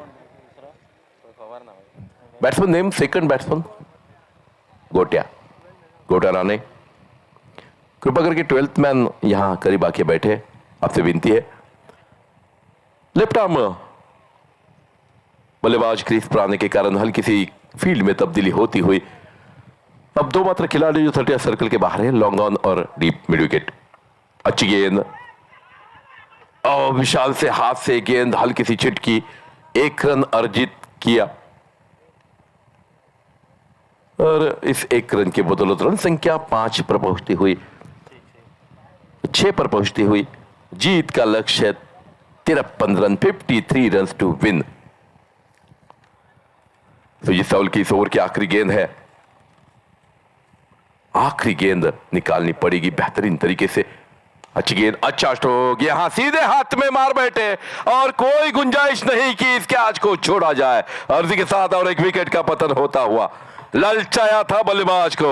Batsman name, second batsman Gotiya Rane. कृपा करके 12th मैन यहां करीब आके बैठे, आपसे विनती है। लेफ्ट आर्म बल्लेबाज क्रीज पर आने के कारण हल्की सी फील्ड में तब्दीली होती हुई अब 2 मात्र खिलाड़ी जो 30 सर्कल के बाहर है, लॉन्ग ऑन और डीप मिड विकेट। अच्छी गेंद और विशाल से हाथ से गेंद हल्की सी छिटकी, 1 रन अर्जित किया और इस 1 रन के बदौलत रन संख्या 5 पर पहुंचती हुई 6 पर पहुंचती हुई जीत का लक्ष्य 53 run, 53 run to win. Sujit Sawal की इस ओवर की आखिरी गेंद है, आखिरी गेंद निकालनी पड़ेगी बेहतरीन तरीके से। अच्छी गेंद, अच्छा स्ट्रोक, यहां सीधे हाथ में मार बैठे और कोई गुंजाइश नहीं कि इस कैच को छोड़ा जाए। अर्जी के साथ और 1 विकेट का पतन होता हुआ ललचाया था बल्लेबाज को।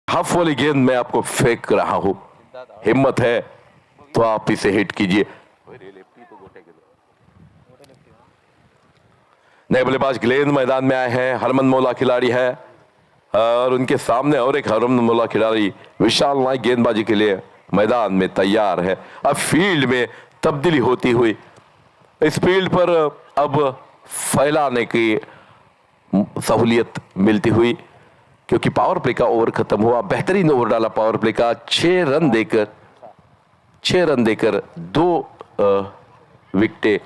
हाफ वाली गेंद मैं आपको फेंक रहा हूं, हिम्मत है तो आप इसे हिट कीजिए। नए बल्लेबाज ग्लेन मैदान में आए हैं, हरमन मौला खिलाड़ी है और उनके सामने और एक हरमन मौला खिलाड़ी विशाल नाइक गेंदबाजी के लिए मैदान में तैयार है। अब फील्ड में तब्दीली होती हुई, इस फील्ड पर अब फैलाने की सहूलियत मिलती हुई, क्योंकि पावर प्ले का ओवर खत्म हुआ। बेहतरीन ओवर डाला पावर प्ले का, 6 रन देकर 2 विकेटें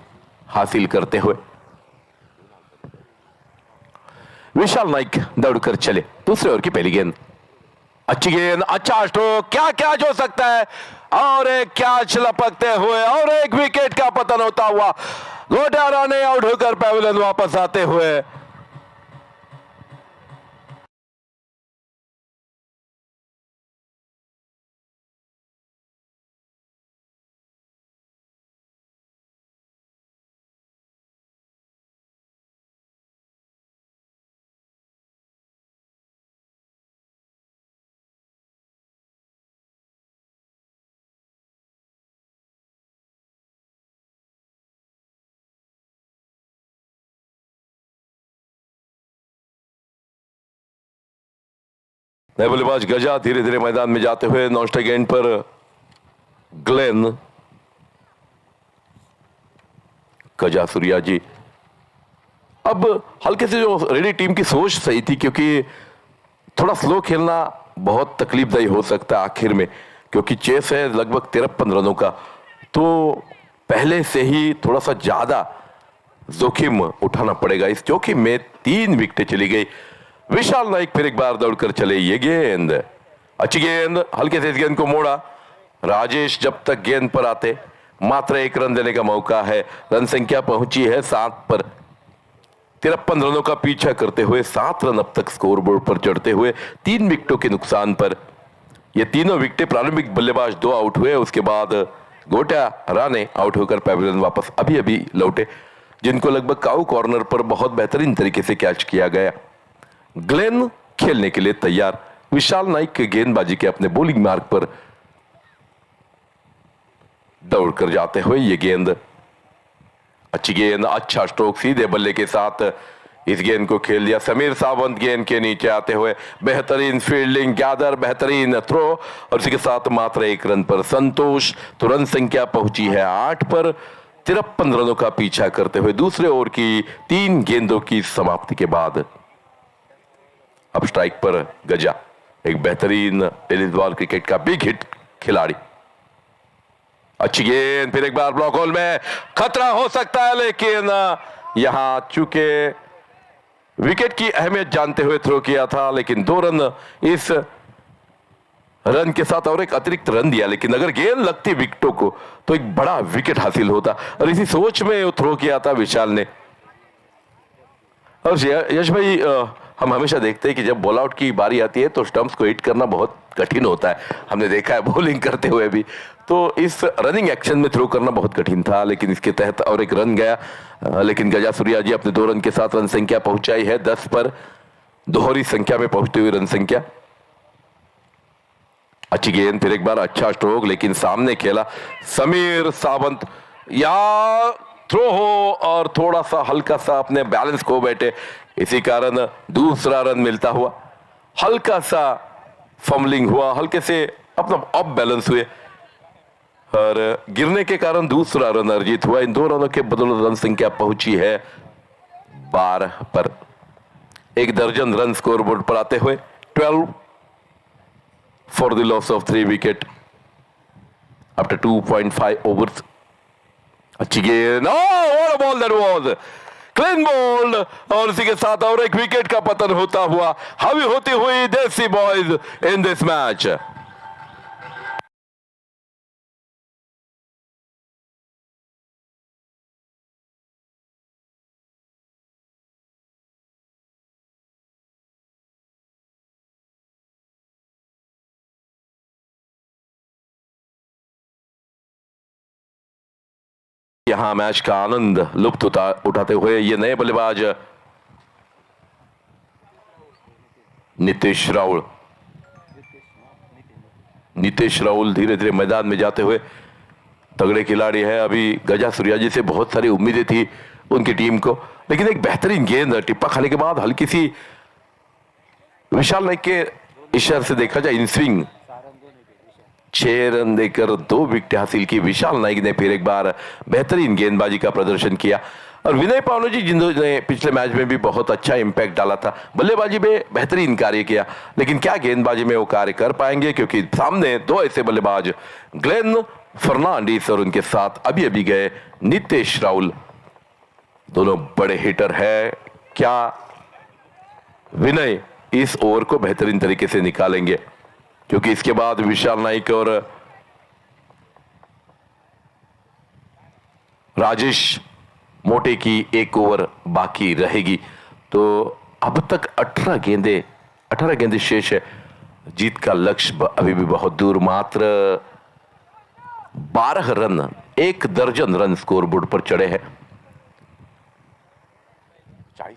हासिल करते हुए विशाल नाइक दौड़कर चले। दूसरे ओवर की पहली गेंद, अच्छी गेंद, अच्छा स्ट्रोक, क्या कैच हो सकता है और एक कैच लपकते हुए और 1 विकेट का पतन होता हुआ गोटिया राणे आउट होकर पैविलियन वापस आते हुए नए बल्लेबाज गजा धीरे धीरे मैदान में जाते हुए नॉन स्ट्राइक एंड पर ग्लेन गजा सूर्या जी। अब हल्के से जो रेडी टीम की सोच सही थी, क्योंकि थोड़ा स्लो खेलना बहुत तकलीफदायी हो सकता है आखिर में, क्योंकि चेस है लगभग 53 रनों का, तो पहले से ही थोड़ा सा ज्यादा जोखिम उठाना पड़ेगा। इस जोखिम में 3 विकेटें चली गई। विशाल नाइक फिर एक बार दौड़कर चले, ये गेंद, अच्छी गेंद, हल्के से इस गेंद को मोड़ा। राजेश जब तक गेंद पर आते मात्र 1 रन देने का मौका है। रन संख्या पहुंची है 7 पर, 53 रनों का पीछा करते हुए 7 रन अब तक स्कोरबोर्ड पर चढ़ते हुए 3 विकेटों के नुकसान पर। ये तीनों विकेटें प्रारंभिक बल्लेबाज 2 आउट हुए, उसके बाद गोटिया राणे आउट होकर पैविलियन वापस अभी अभी लौटे। जिनको लगभग काउ कॉर्नर पर बहुत बेहतरीन तरीके से कैच किया गया। ग्लेन खेलने के लिए तैयार। विशाल नाइक के गेंदबाजी के अपने बॉलिंग मार्ग पर दौड़कर जाते हुए ये गेंद, अच्छी गेंद, अच्छा स्ट्रोक, सीधे बल्ले के साथ इस गेंद को खेल दिया। समीर सावंत गेंद के नीचे आते हुए बेहतरीन फील्डिंग, गैदर, बेहतरीन थ्रो और इसी के साथ मात्र 1 रन पर संतोष। तो रन संख्या पहुंची है 8 पर। 53 रनों का पीछा करते हुए दूसरे ओवर की 3 गेंदों की समाप्ति के बाद अब स्ट्राइक पर गजा, एक बेहतरीन टेनिस बॉल क्रिकेट का बिग हिट खिलाड़ी। अच्छी गेंद, फिर एक बार ब्लॉक होल में, खतरा हो सकता है, लेकिन यहां चूंकि विकेट की अहमियत जानते हुए थ्रो किया था, लेकिन 2 रन इस रन के साथ और एक अतिरिक्त रन दिया। लेकिन अगर गेंद लगती विकेटों को तो एक बड़ा विकेट हासिल होता, और इसी सोच में वो थ्रो किया था विशाल ने। और यश भाई, हम हमेशा देखते हैं कि जब बॉल आउट की बारी आती है तो स्टंप्स को हिट करना बहुत कठिन होता है। हमने देखा है बॉलिंग करते हुए भी, तो इस रनिंग एक्शन में थ्रो करना बहुत कठिन था, लेकिन इसके तहत और एक रन गया। लेकिन गजा सूर्याजी अपने 2 रन के साथ रन संख्या पहुंचाई है 10 पर, दोहरी संख्या में पहुंचती हुई रन संख्या। अच्छी गेंद, फिर एक बार अच्छा स्ट्रोक, लेकिन सामने खेला समीर सावंत, या थ्रो हो और थोड़ा सा हल्का सा अपने बैलेंस खो बैठे, इसी कारण दूसरा रन मिलता हुआ। हल्का सा फम्बलिंग हुआ, हल्के से अपना ऑफ बैलेंस हुए और गिरने के कारण दूसरा रन अर्जित हुआ। इन 2 रनों के बदौलत रन संख्या पहुंची है 12 पर। 1 दर्जन रन स्कोरबोर्ड पर आते हुए 12 for the loss of 3 wicket after 2.5 overs. अच्छी गेंद, what a ball that was, clean ball, और इसी के साथ और एक विकेट का पतन होता हुआ, हावी होती हुई देसी बॉयज इन दिस मैच। यहां मैच का आनंद लुप्त उठाते हुए ये नए बल्लेबाज नीतीश राहुल धीरे धीरे मैदान में जाते हुए तगड़े खिलाड़ी है। अभी गजा सूर्याजी से बहुत सारी उम्मीदें थी उनकी टीम को, लेकिन एक बेहतरीन गेंद टिप्पा खाने के बाद हल्की सी विशाल नाइक के इशारे से देखा जाए इन स्विंग, 6 रन देकर 2 विकेट हासिल की विशाल नाइक ने। फिर एक बार बेहतरीन गेंदबाजी का प्रदर्शन किया, और विनय पावनो जी जिन्होंने पिछले मैच में भी बहुत अच्छा इंपैक्ट डाला था, बल्लेबाजी में बेहतरीन कार्य किया, लेकिन क्या गेंदबाजी में वो कार्य कर पाएंगे, क्योंकि सामने 2 ऐसे बल्लेबाज ग्लेन फर्नांडिस और उनके साथ अभी अभी गए नीतीश राहुल, दोनों बड़े हिटर है। क्या विनय इस ओवर को बेहतरीन तरीके से निकालेंगे, क्योंकि इसके बाद विशाल नाइक और राजेश मोटे की 1 ओवर बाकी रहेगी। तो अब तक 18 गेंदें शेष है। जीत का लक्ष्य अभी भी बहुत दूर, मात्र 12 रन, 1 दर्जन रन स्कोरबोर्ड पर चढ़े हैं। 40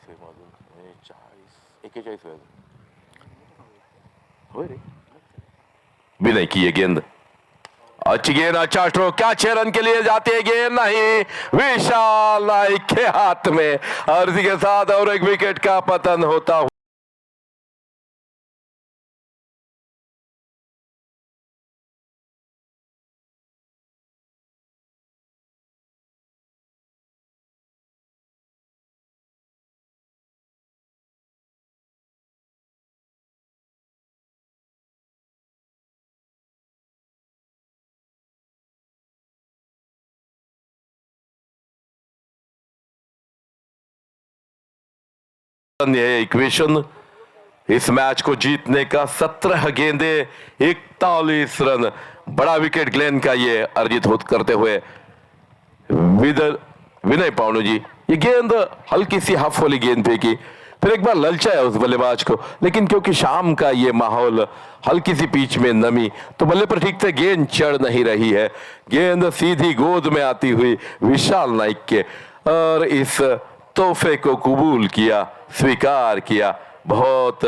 विनय की ये गेंद, अच्छी गेंद, अच्छा स्ट्रोक, क्या 6 रन के लिए जाती है गेंद, नहीं, विशाल नाइक के हाथ में, और इसी के साथ और एक विकेट का पतन होता हुआ। इक्वेशन इस मैच को जीतने का, 17 गेंदे 41 रन, बड़ा विकेट ग्लेन का ये अर्जित करते हुए विनय पावनो जी। ये गेंद हल्की सी हाफ वाली गेंद फेंकी, फिर एक बार ललचाया उस बल्लेबाज को, लेकिन क्योंकि शाम का ये माहौल, हल्की सी पिच में नमी, तो बल्ले पर ठीक से गेंद चढ़ नहीं रही है। गेंद सीधी गोद में आती हुई विशाल नाइक के, और इस तोहफे को कबूल किया, स्वीकार किया बहुत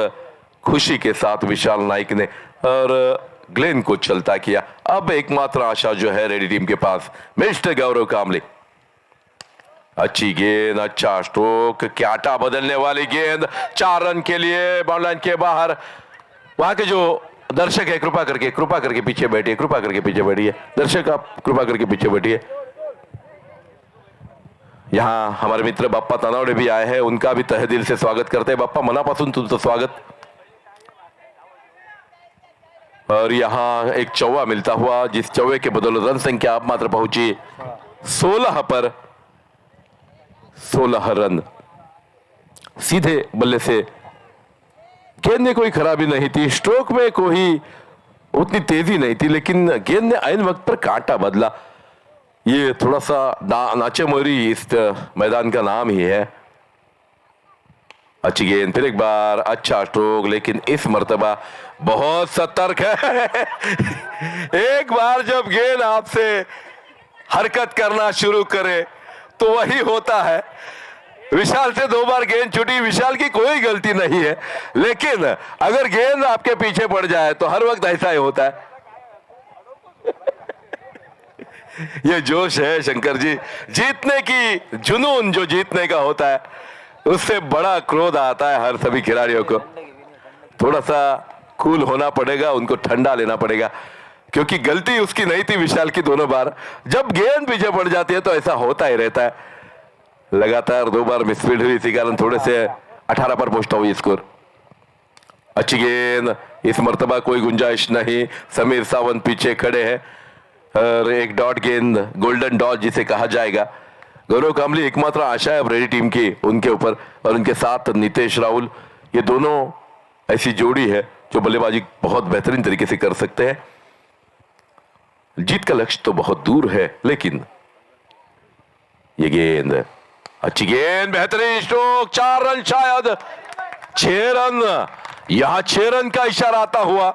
खुशी के साथ विशाल नाइक ने, और ग्लेन को चलता किया। अब एकमात्र आशा जो है रेडी टीम के पास, मिस्टर गौरव कामली। अच्छी गेंद, अच्छा स्ट्रोक, क्याटा बदलने वाली गेंद, 4 रन के लिए बाउंड्री के बाहर। वहां के जो दर्शक है कृपा करके पीछे बैठिए, कृपा करके पीछे बैठिए दर्शक, आप कृपा करके पीछे बैठिए। यहाँ हमारे मित्र बाप्पा तनावडे भी आए हैं, उनका भी तहे दिल से स्वागत करते हैं। बाप्पा मनापासून तुमचं स्वागत। और यहाँ एक चौवा मिलता हुआ, जिस चौवे के बदौलत रन संख्या अब मात्र पहुंची 16 पर 16 रन। सीधे बल्ले से गेंद में कोई खराबी नहीं थी, स्ट्रोक में कोई उतनी तेजी नहीं थी, लेकिन गेंद ने आइन वक्त पर कांटा बदला। ये थोड़ा सा नाचे मोरी इस मैदान का नाम ही है। अच्छी गेंद, फिर एक बार अच्छा स्ट्रोक, लेकिन इस मर्तबा बहुत सतर्क है। एक बार जब गेंद आपसे हरकत करना शुरू करे तो वही होता है। विशाल से 2 बार गेंद छूटी, विशाल की कोई गलती नहीं है, लेकिन अगर गेंद आपके पीछे पड़ जाए तो हर वक्त ऐसा ही होता है। ये जोश है शंकर जी, जीतने की जुनून जो जीतने का होता है, उससे बड़ा क्रोध आता है हर सभी खिलाड़ियों को। थोड़ा सा कूल होना पड़ेगा, उनको ठंडा लेना पड़ेगा, क्योंकि गलती उसकी नहीं थी विशाल की। दोनों बार जब गेंद पीछे पड़ जाती है तो ऐसा होता ही रहता है। लगातार 2 बार मिसफील्ड हुई, इसी कारण थोड़े से 18 पर पहुंचता हुआ स्कोर। अच्छी गेंद, इस मर्तबा कोई गुंजाइश नहीं, समीर सावंत पीछे खड़े हैं और एक डॉट गेंद, गोल्डन डॉट जिसे कहा जाएगा। गौरव कामली एकमात्र आशा है अब रेडी टीम की उनके ऊपर, और उनके साथ नितेश राहुल, ये दोनों ऐसी जोड़ी है जो बल्लेबाजी बहुत बेहतरीन तरीके से कर सकते हैं। जीत का लक्ष्य तो बहुत दूर है, लेकिन ये गेंद, अच्छी गेंद, बेहतरीन स्ट्रोक, 4 रन, शायद 6 रन। यहां 6 रन का इशारा आता हुआ,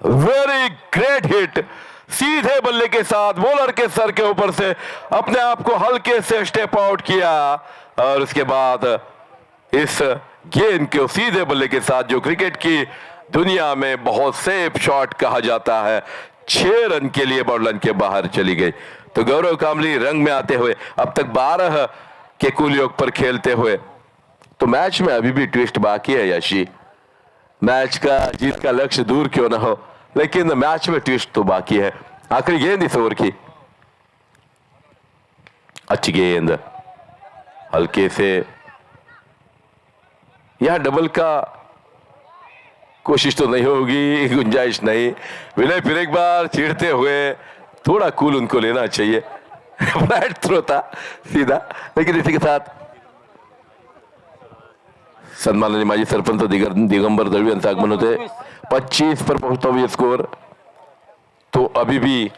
वेरी ग्रेट हिट, सीधे बल्ले के साथ बॉलर के सर के ऊपर से अपने आप को हल्के से स्टेप आउट किया, और उसके बाद इस गेंद को सीधे बल्ले के साथ, जो क्रिकेट की दुनिया में बहुत सेफ शॉट कहा जाता है, 6 रन के लिए बाउंड्री के बाहर चली गई। तो गौरव कामली रंग में आते हुए अब तक 12 के कुल योग पर खेलते हुए, तो मैच में अभी भी ट्विस्ट बाकी है यशी। मैच का जीत का लक्ष्य दूर क्यों ना हो, लेकिन मैच में ट्विस्ट तो बाकी है। आखिरी गेंद इस ओवर की, अच्छी गेंद, हल्के से यहां डबल का कोशिश तो नहीं होगी, गुंजाइश नहीं। विनय फिर एक बार चिढ़ते हुए, थोड़ा कूल उनको लेना चाहिए। फ्लैट थ्रो था सीधा, लेकिन इसी के साथ सन्माननीय माजी सरपंच दिगंबर दळवी यांचं आगमन होते। 25 पर पहुंचता हुआ स्कोर, तो अभी भी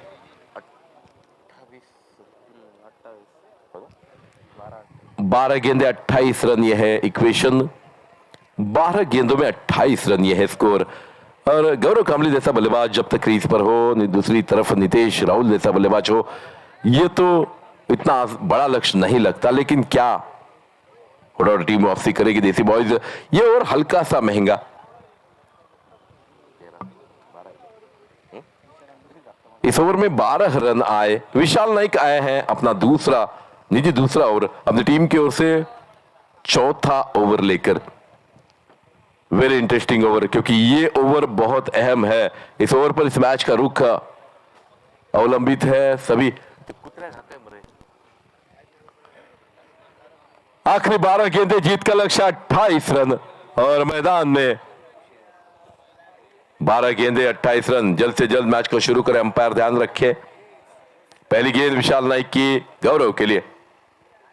12 गेंदे 28 रन, यह है इक्वेशन। 12 गेंदों में 28 रन, यह है स्कोर। और गौरव कामली जैसा बल्लेबाज जब तक क्रीज पर हो, दूसरी तरफ नितेश राहुल जैसा बल्लेबाज हो, ये तो इतना बड़ा लक्ष्य नहीं लगता, लेकिन क्या और टीम वापसी करेगी देसी बॉयज। ये और हल्का सा महंगा, इस ओवर में 12 रन आए। विशाल नाइक आए हैं अपना निजी दूसरा ओवर अपनी टीम की ओर से, चौथा ओवर लेकर। वेरी इंटरेस्टिंग ओवर, क्योंकि ये ओवर बहुत अहम है। इस ओवर पर इस मैच का रुख अवलंबित है। सभी आखिरी 12 गेंदें, जीत का लक्ष्य 28 रन, और मैदान में 12 गेंदें 28 रन। जल्द से जल्द मैच को शुरू करें, अंपायर ध्यान रखे। पहली गेंद विशाल नाइक की, गौरव के लिए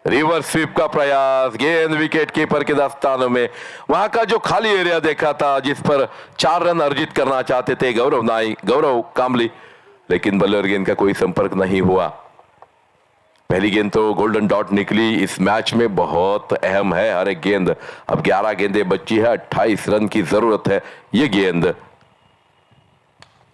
रिवर्स स्वीप का प्रयास, गेंद विकेट कीपर के दस्तानों में। वहां का जो खाली एरिया देखा था, जिस पर 4 रन अर्जित करना चाहते थे गौरव कामली, लेकिन बल्लेबाज गेंद का कोई संपर्क नहीं हुआ। पहली गेंद तो गोल्डन डॉट निकली, इस मैच में बहुत अहम है हर एक गेंद। अब 11 गेंदें बची है, 28 रन की जरूरत है। ये गेंद,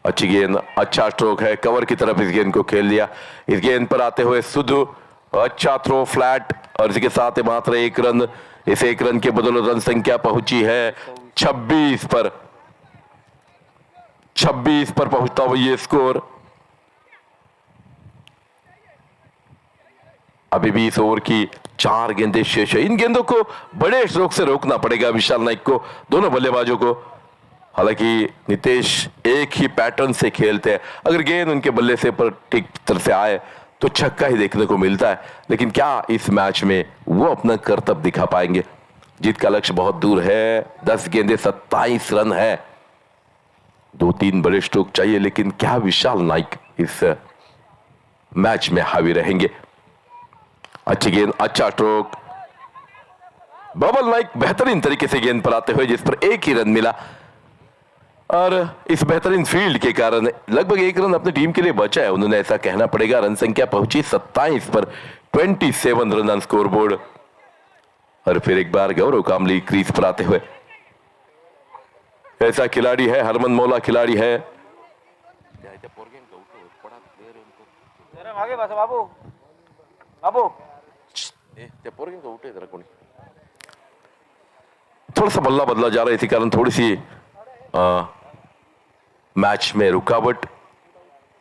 अच्छी गेंद, अच्छा स्ट्रोक है, कवर की तरफ इस गेंद को खेल लिया। इस गेंद पर आते हुए सुधु अच्छा थ्रो फ्लैट और इसके साथ ही मात्र एक रन। इस एक रन के बदौलत रन संख्या पहुंची है 26 पर। 26 पर पहुंचता हुआ ये स्कोर। अभी भी इस ओवर की 4 गेंदें शेष है। इन गेंदों को बड़े स्ट्रोक से रोकना पड़ेगा विशाल नाइक को, दोनों बल्लेबाजों को। हालांकि नितेश एक ही पैटर्न से खेलते हैं, अगर गेंद उनके बल्ले से पर ठीक तरह से आए तो छक्का ही देखने को मिलता है। लेकिन क्या इस मैच में वो अपना करतब दिखा पाएंगे? जीत का लक्ष्य बहुत दूर है। 10 गेंदें 27 रन है। 2-3 बड़े स्ट्रोक चाहिए, लेकिन क्या विशाल नाइक इस मैच में हावी रहेंगे? अच्छी गेंद, अच्छा स्ट्रोक। बबल नाइक बेहतरीन तरीके से गेंद पर आते हुए, जिस पर एक ही रन मिला और इस बेहतरीन फील्ड के कारण लगभग एक रन अपनी टीम के लिए बचा है, उन्होंने ऐसा कहना पड़ेगा। रन संख्या पहुंची 27 पर, 27 रन ऑन स्कोर बोर्ड। और फिर एक बार गौरव कामली क्रीज पर आते हुए। ऐसा खिलाड़ी है, हरमन मौला खिलाड़ी है। आगे बस बाबू बाबू थोड़ा सा बल्ला बदला जा रहा है, इसी कारण थोड़ी सी मैच में रुकावट।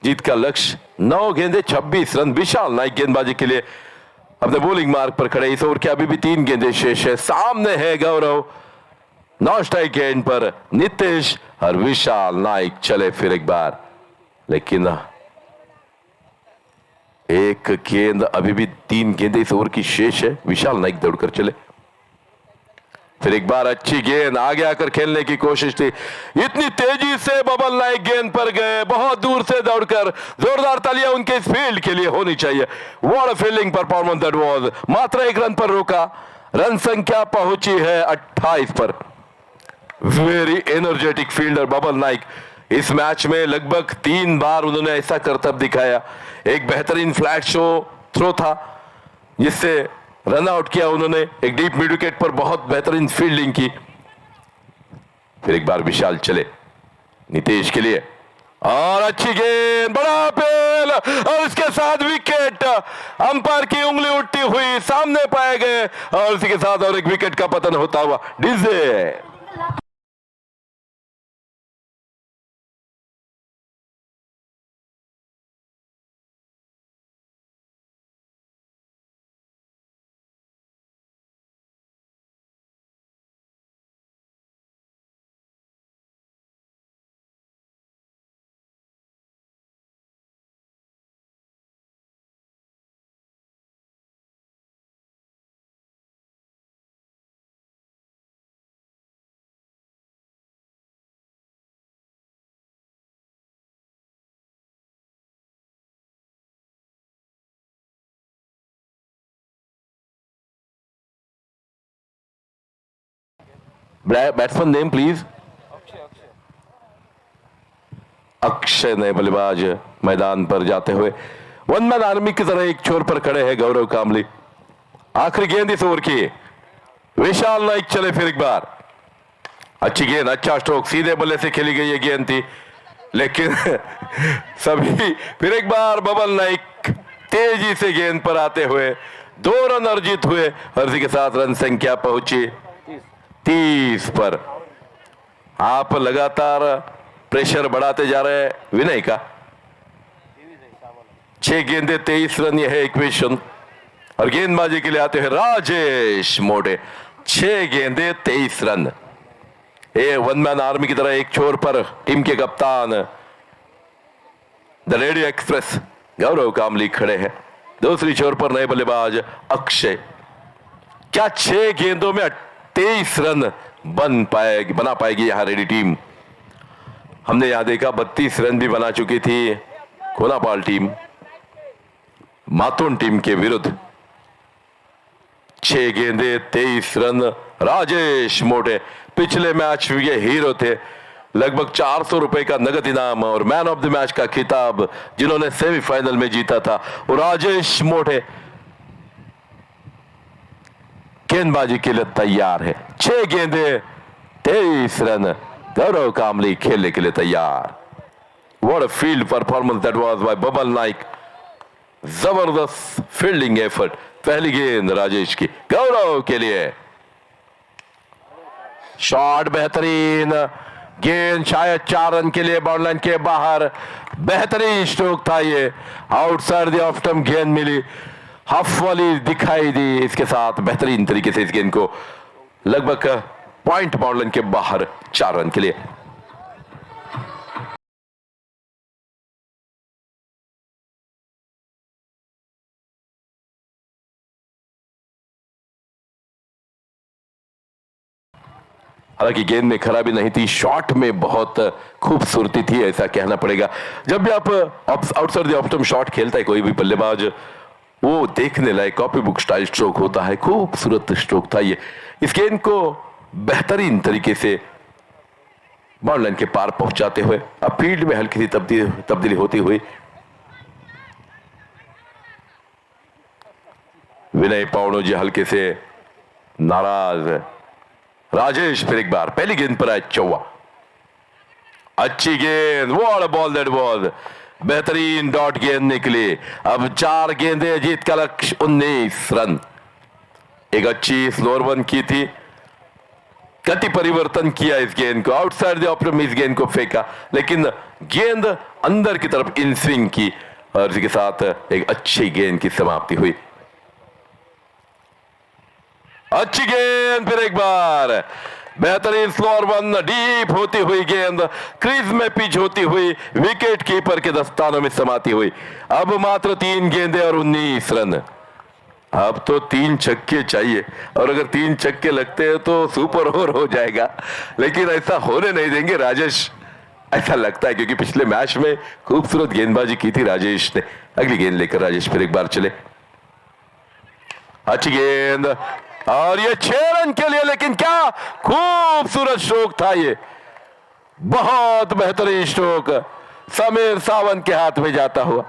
जीत का लक्ष्य 9 गेंदे 26 रन। विशाल नाइक गेंदबाजी के लिए अपने बॉलिंग मार्ग पर खड़े। इस ओवर के अभी भी 3 गेंदें शेष है। सामने है गौरव, नॉन स्ट्राइक गेंद पर नितेश और विशाल नाइक चले फिर एक बार, लेकिन एक गेंद, अभी भी 3 गेंदें इस ओवर की शेष है। विशाल नाइक दौड़कर चले। फिर एक बार अच्छी गेंद, आगे आकर खेलने की कोशिश थी। इतनी तेजी से बबल नाइक गेंद पर गए, बहुत दूर से दौड़कर। जोरदार तालियां उनके इस फील्ड के लिए होनी चाहिए। What a fielding performance that was. मात्र एक रन पर रोका। रन संख्या पहुंची है 28 पर। Very energetic fielder bubble Naik. इस मैच में लगभग 3 बार उन्होंने ऐसा करतब दिखाया। एक बेहतरीन फ्लैट शो थ्रो था जिससे रन आउट किया उन्होंने। एक डीप मिड विकेट पर बहुत बेहतरीन फील्डिंग की। फिर एक बार विशाल चले नितेश के लिए, और अच्छी गेंद, बड़ा पेल, और इसके साथ विकेट। अंपायर की उंगली उठती हुई सामने पाए गए, और इसी के साथ और एक विकेट का पतन होता हुआ DJ. Batsman name please. Akshay नए बल्लेबाज मैदान पर जाते हुए। वन मैन आर्मी की तरह एक छोर पर खड़े हैं गौरव कामली। आखिरी गेंद इस ओवर की। विशाल नाइक चले फिर एक बार। अच्छी गेंद, अच्छा स्ट्रोक, सीधे बल्ले से खेली गई ये गेंद थी, लेकिन सभी फिर एक बार बबल नाइक तेजी से गेंद पर आते हुए 2 रन अर्जित हुए, और इसी के साथ रन संख्या पहुंची 30 पर। आप लगातार प्रेशर बढ़ाते जा रहे हैं विनय का। 6 गेंदे 23 रन, यह है इक्वेशन। और गेंदबाजी के लिए आते हैं राजेश मोटे। 6 गेंदे 23 रन। ये वन मैन आर्मी की तरह एक छोर पर टीम के कप्तान द रेडियो एक्सप्रेस गौरव कामली खड़े हैं। दूसरी छोर पर नए बल्लेबाज अक्षय। क्या 6 गेंदों में 23 रन बना पाएगी यहां रेडी टीम? हमने यहां देखा 32 रन भी बना चुकी थी कोनापाल टीम मातोन टीम के विरुद्ध। 6 गेंदे 23 रन। राजेश मोटे पिछले मैच ये हीरो थे। लगभग 400 रुपए का नगद इनाम और मैन ऑफ द मैच का खिताब जिन्होंने सेमीफाइनल में जीता था, वो राजेश मोटे गेंदबाजी के लिए तैयार है। 6 गेंदे 23 रन। गौरव कामली खेलने के लिए तैयार। What a field performance that was by Babal Naik. जबरदस्त फील्डिंग एफर्ट। पहली गेंद राजेश की गौरव के लिए। शॉट बेहतरीन, गेंद शायद 4 रन के लिए बाउंड्री लाइन के बाहर। बेहतरीन स्ट्रोक था ये, आउटसाइड द ऑफ स्टंप गेंद मिली, हाफ वाली दिखाई दी। इसके साथ बेहतरीन तरीके से इस गेंद को लगभग पॉइंट बाउंड्री लाइन के बाहर 4 रन के लिए। हालांकि गेंद में खराबी नहीं थी, शॉट में बहुत खूबसूरती थी, ऐसा कहना पड़ेगा। जब भी आप outside the off stump shot खेलता है कोई भी बल्लेबाज, वो देखने लायक कॉपी बुक स्टाइल स्ट्रोक होता है। खूबसूरत स्ट्रोक था ये। इस गेंद को बेहतरीन तरीके से बाउंड्री लाइन के पार पहुंचाते हुए अब फील्ड में हल्की सी तब्दीली होती हुई विनय पावड़ो जी हल्के से नाराज। राजेश फिर एक बार पहली गेंद पर आए चौवा। अच्छी गेंद, what a ball that was, बेहतरीन डॉट गेंद निकली। अब 4 गेंदें, जीत का लक्ष्य 19 रन। एक अच्छी स्लोअर वन की थी, गति परिवर्तन किया इस गेंद को, आउटसाइड द ऑफ स्टंप इस गेंद को फेंका, लेकिन गेंद अंदर की तरफ इन स्विंग की और इसके साथ एक अच्छी गेंद की समाप्ति हुई। अच्छी गेंद फिर एक बार, बेहतरीन स्लोअर वन, डीप होती हुई गेंद क्रीज में पिच होती हुई विकेट कीपर के दस्तानों में समाती हुई। अब मात्र 3 गेंदें और 19 रन। अब तो 3 छक्के चाहिए, और अगर 3 छक्के लगते हैं तो सुपर ओवर हो जाएगा, लेकिन ऐसा होने नहीं देंगे राजेश, ऐसा लगता है, क्योंकि पिछले मैच में खूबसूरत गेंदबाजी की थी राजेश ने। अगली गेंद लेकर राजेश फिर एक बार चले। अच्छी गेंद, और ये 6 रन के लिए, लेकिन क्या खूबसूरत स्ट्रोक था ये, बहुत बेहतरीन स्ट्रोक, समीर सावंत के हाथ में जाता हुआ।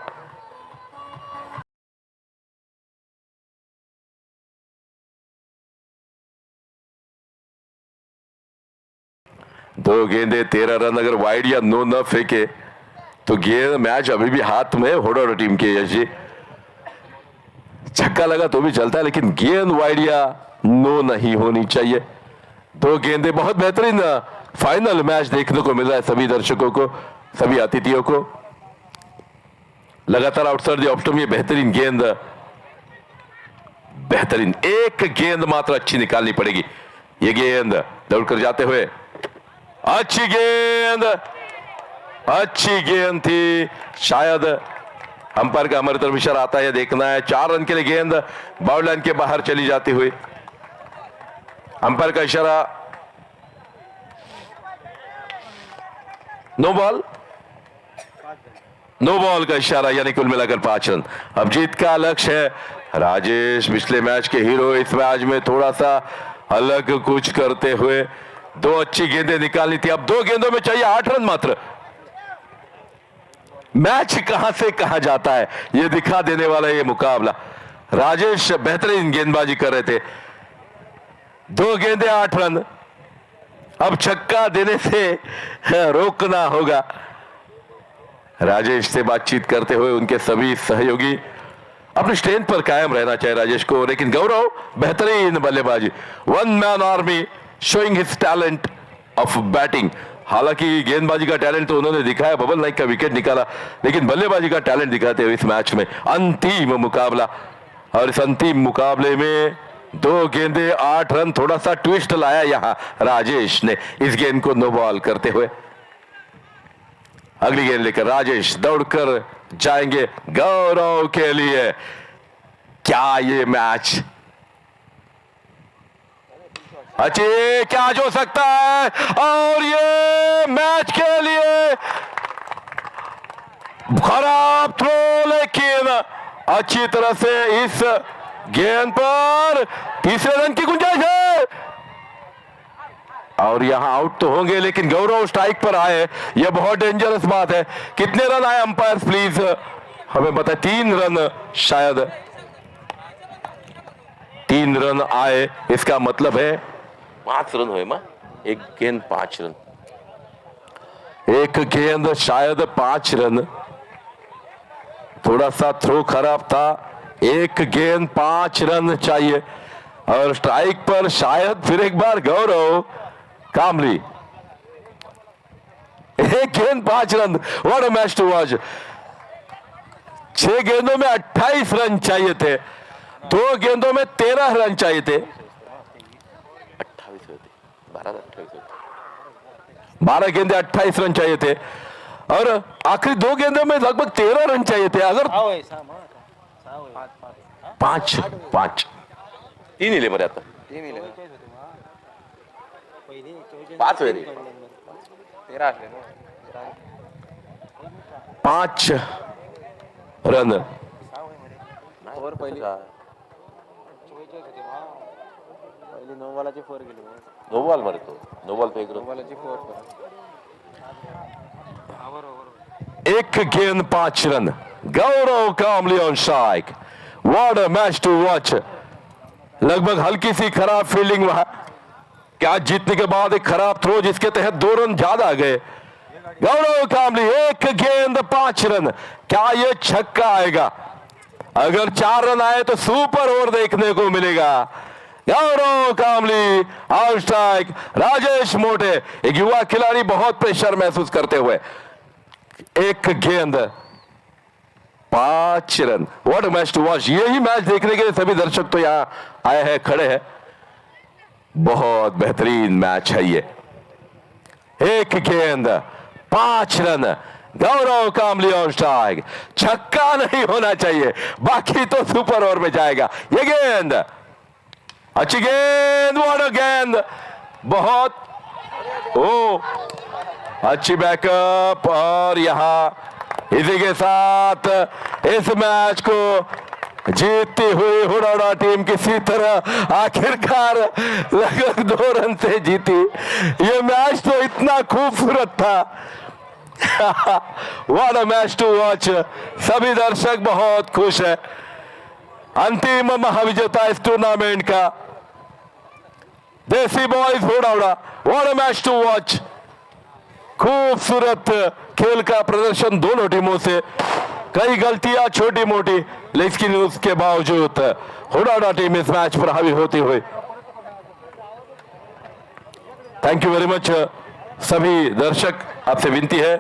दो गेंदे 13 रन, अगर वाइड या नो न फेंके तो गेंद मैच अभी भी हाथ में होडो टीम के। यश जी, छक्का लगा तो भी चलता है, लेकिन गेंद वाइड या नो नहीं होनी चाहिए। 2 गेंदे, बहुत बेहतरीन फाइनल मैच देखने को मिल रहा है सभी दर्शकों को, सभी अतिथियों को। लगातार आउटसाइड द ऑफ स्टंप, ये बेहतरीन गेंद, बेहतरीन, एक गेंद मात्र अच्छी निकालनी पड़ेगी। ये गेंद दौड़कर जाते हुए, अच्छी गेंद, अच्छी गेंद थी, शायद अंपायर का हमारी तरफ इशारा आता है, देखना है। 4 रन के लिए गेंद बाउंड्री लाइन के बाहर चली जाती हुई, अंपायर का इशारा, नो बॉल, नो बॉल का इशारा, यानी कुल मिलाकर 5 रन। अब जीत का लक्ष्य है। राजेश पिछले मैच के हीरो, इस मैच में थोड़ा सा अलग कुछ करते हुए 2 अच्छी गेंदें निकालनी थी। अब 2 गेंदों में चाहिए 8 रन मात्र। मैच कहां से कहां जाता है ये दिखा देने वाला ये मुकाबला। राजेश बेहतरीन गेंदबाजी कर रहे थे, 2 गेंदें 8 रन। अब छक्का देने से रोकना होगा। राजेश से बातचीत करते हुए उनके सभी सहयोगी, अपने स्ट्रेंथ पर कायम रहना चाहिए राजेश को, लेकिन गौरव बेहतरीन बल्लेबाजी, 1 man army showing his talent of batting. हालांकि गेंदबाजी का टैलेंट तो उन्होंने दिखाया, बबल नाइक का विकेट निकाला, लेकिन बल्लेबाजी का टैलेंट दिखाते हुए इस मैच में अंतिम मुकाबला, और इस अंतिम मुकाबले में 2 गेंदे 8 रन, थोड़ा सा ट्विस्ट लाया यहां राजेश ने इस गेंद को नो बॉल करते हुए। अगली गेंद लेकर राजेश दौड़कर जाएंगे गौरव के लिए। क्या ये मैच, अच्छी कैच हो सकता है, और ये मैच के लिए खराब थ्रो, लेकिन अच्छी तरह से इस गेंद पर तीसरे रन की गुंजाइश है, और यहां आउट तो होंगे, लेकिन गौरव स्ट्राइक पर आए, यह बहुत डेंजरस बात है। कितने रन आए अंपायर प्लीज हमें बताए? 3 रन, शायद 3 रन आए, इसका मतलब है 5 रन हुए मां, एक गेंद 5 रन, एक गेंद शायद 5 रन, थोड़ा सा थ्रो खराब था। एक गेंद 5 रन चाहिए और स्ट्राइक पर शायद फिर एक बार गौरव कामली। एक गेंद 5 run. What a match to watch. 6 गेंदों में 28 रन चाहिए थे, 2 गेंदों में 13 रन चाहिए थे। 12 गेंदे 28 रन चाहिए थे और आखिरी 2 गेंदों में लगभग 13 रन चाहिए थे। अगर 5 तीन इले मरे आता 5 वेरी 5 रन पहिली 9 बॉलाची 4 गेली. 9 बॉल मारतो. 9 बॉल पे 1 रन. बॉलाची 4. एक गेंद 5 run. Gaurav Kamli on strike. What a match to watch. लगभग हल्की सी खराब फील्डिंग वहां. क्या जीतने के बाद एक खराब थ्रो जिसके तहत 2 रन ज्यादा आ गए. गौरव कामली एक गेंद 5 रन. क्या ये छक्का आएगा? अगर 4 रन आए तो सुपर ओवर देखने को मिलेगा. गौरव कामली ऑन स्ट्राइक. राजेश मोटे एक युवा खिलाड़ी बहुत प्रेशर महसूस करते हुए. एक गेंद 5 run. What a match to watch. यही मैच देखने के लिए सभी दर्शक तो यहां आए हैं, खड़े हैं. बहुत बेहतरीन मैच है ये. एक गेंद 5 run. Gaurav Kamli on strike. छक्का नहीं होना चाहिए, बाकी तो सुपर ओवर में जाएगा. ये गेंद अच्छी गेंद. व्हाट अ गेंद. बहुत अच्छी बैकअप. और यहां इसी के साथ इस मैच को जीतती हुई हुडाडा टीम किसी तरह आखिरकार लगभग 2 रन से जीती. ये मैच तो इतना खूबसूरत था. What a match to watch. सभी दर्शक बहुत खुश है. अंतिम महाविजेता इस टूर्नामेंट का Desi boys Hudada. What a match to watch. खूबसूरत खेल का प्रदर्शन दोनों टीमों से. कई गलतियां छोटी मोटी, लेकिन उसके बावजूद हुडाडा टीम इस मैच पर हावी होती हुई. Thank you very much. सभी दर्शक आपसे विनती है.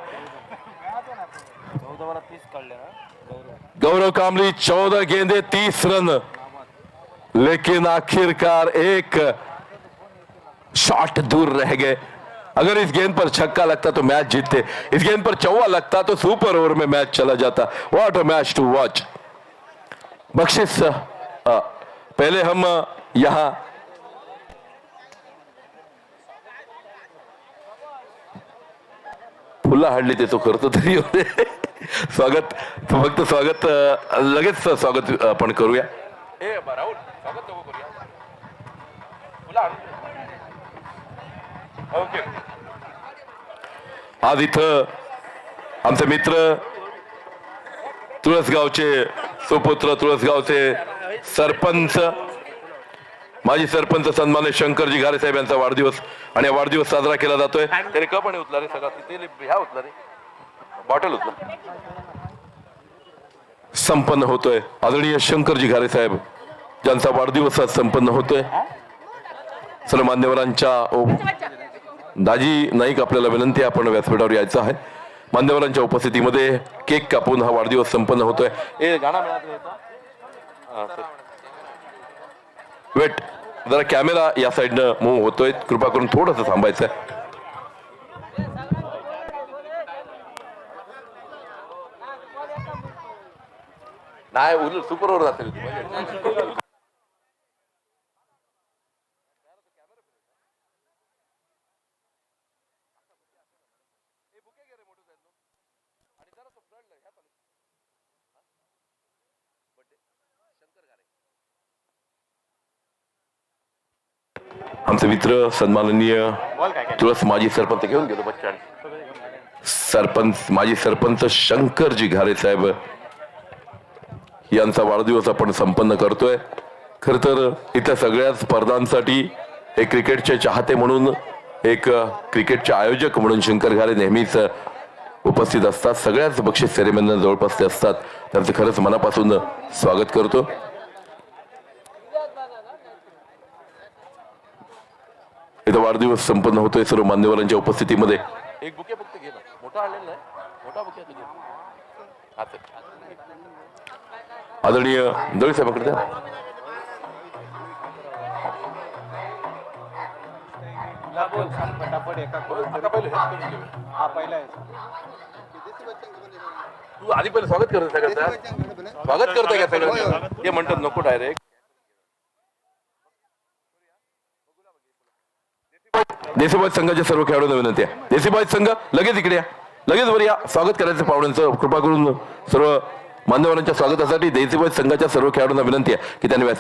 गौरव कामली 14 गेंदे 30 रन, लेकिन आखिरकार एक शॉट दूर रह गए. अगर इस गेंद पर छक्का लगता तो मैच जीतते. इस गेंद पर चौवा लगता तो सुपर ओवर में मैच चला जाता. What a match to watch. बख्शिश पहले हम यहां फुला हाडली ते तो करतो तरी होते. स्वागत फक्त स्वागत लगेच स्वागत आपण करूया. राहुल स्वागत करूया. ओके. आज इथं आमचे मित्र तुळसगावचे सुपुत्र, तुळसगावचे सरपंच, माजी सरपंच सन्मान्य शंकरजी घारे साहेब यांचा वाढदिवस आणि हा वाढदिवस साजरा केला जातोय. त्याने कप आणि उचला रे सगळा तिथे ह्या उचला रे बॉटल उचला. संपन्न होतोय आदरणीय शंकरजी घारे साहेब ज्यांचा वाढदिवस आज संपन्न होतोय. सर्व मान्यवरांच्या दाजी नाईक आपल्याला विनंती आहे, आपण व्यासपीठावर यायचं आहे. मान्यवरांच्या उपस्थितीमध्ये केक कापून हा वाढदिवस संपन्न होतोय. वेट जरा कॅमेरा या साईडनं मूव्ह होतोय, कृपा करून थोडंसं थांबायचं. नाही उलट सुपर ओव्हर जाते. आमचे मित्र सन्माननीय तुळस माजी सरपंच घेऊन गेलो बच्चा. सरपंच माजी सरपंच शंकरजी घारे साहेब यांचा वाढदिवस आपण संपन्न करतोय. खर तर इथं सगळ्या स्पर्धांसाठी एक क्रिकेटचे चाहते म्हणून, एक क्रिकेटचे आयोजक म्हणून शंकर घारे नेहमीच उपस्थित असतात. सगळ्याच बक्षीस सेरेमनीला जवळपास ते असतात. त्यांचं खरंच मनापासून स्वागत करतो. इथं वाढदिवस संपन्न होतोय सर्व मान्यवरांच्या उपस्थितीमध्ये. एक बुके फक्त घे ना, मोठा आणलेला नाही, मोठा बुके घे. आदरणीय दळी साहेबांकडे द्या. फटाफट एका हा पहिला आहे. तू आधी पहिले स्वागत करतो सगळ्यांचा. स्वागत करतोय का सगळं? ते म्हणतात नको डायरेक्ट. देसीबाज संघाच्या सर्व खेळाडूंना विनंती आहे. देसीबाज संघ लगेच इकडे या, लगेच वर या. स्वागत करायचं पाहुण्यांचं. कृपा करून सर्व मान्यवरांच्या स्वागतासाठी देसीबाज संघाच्या सर्व खेळाडूंना विनंती आहे की त्यांनी व्यासपीठावर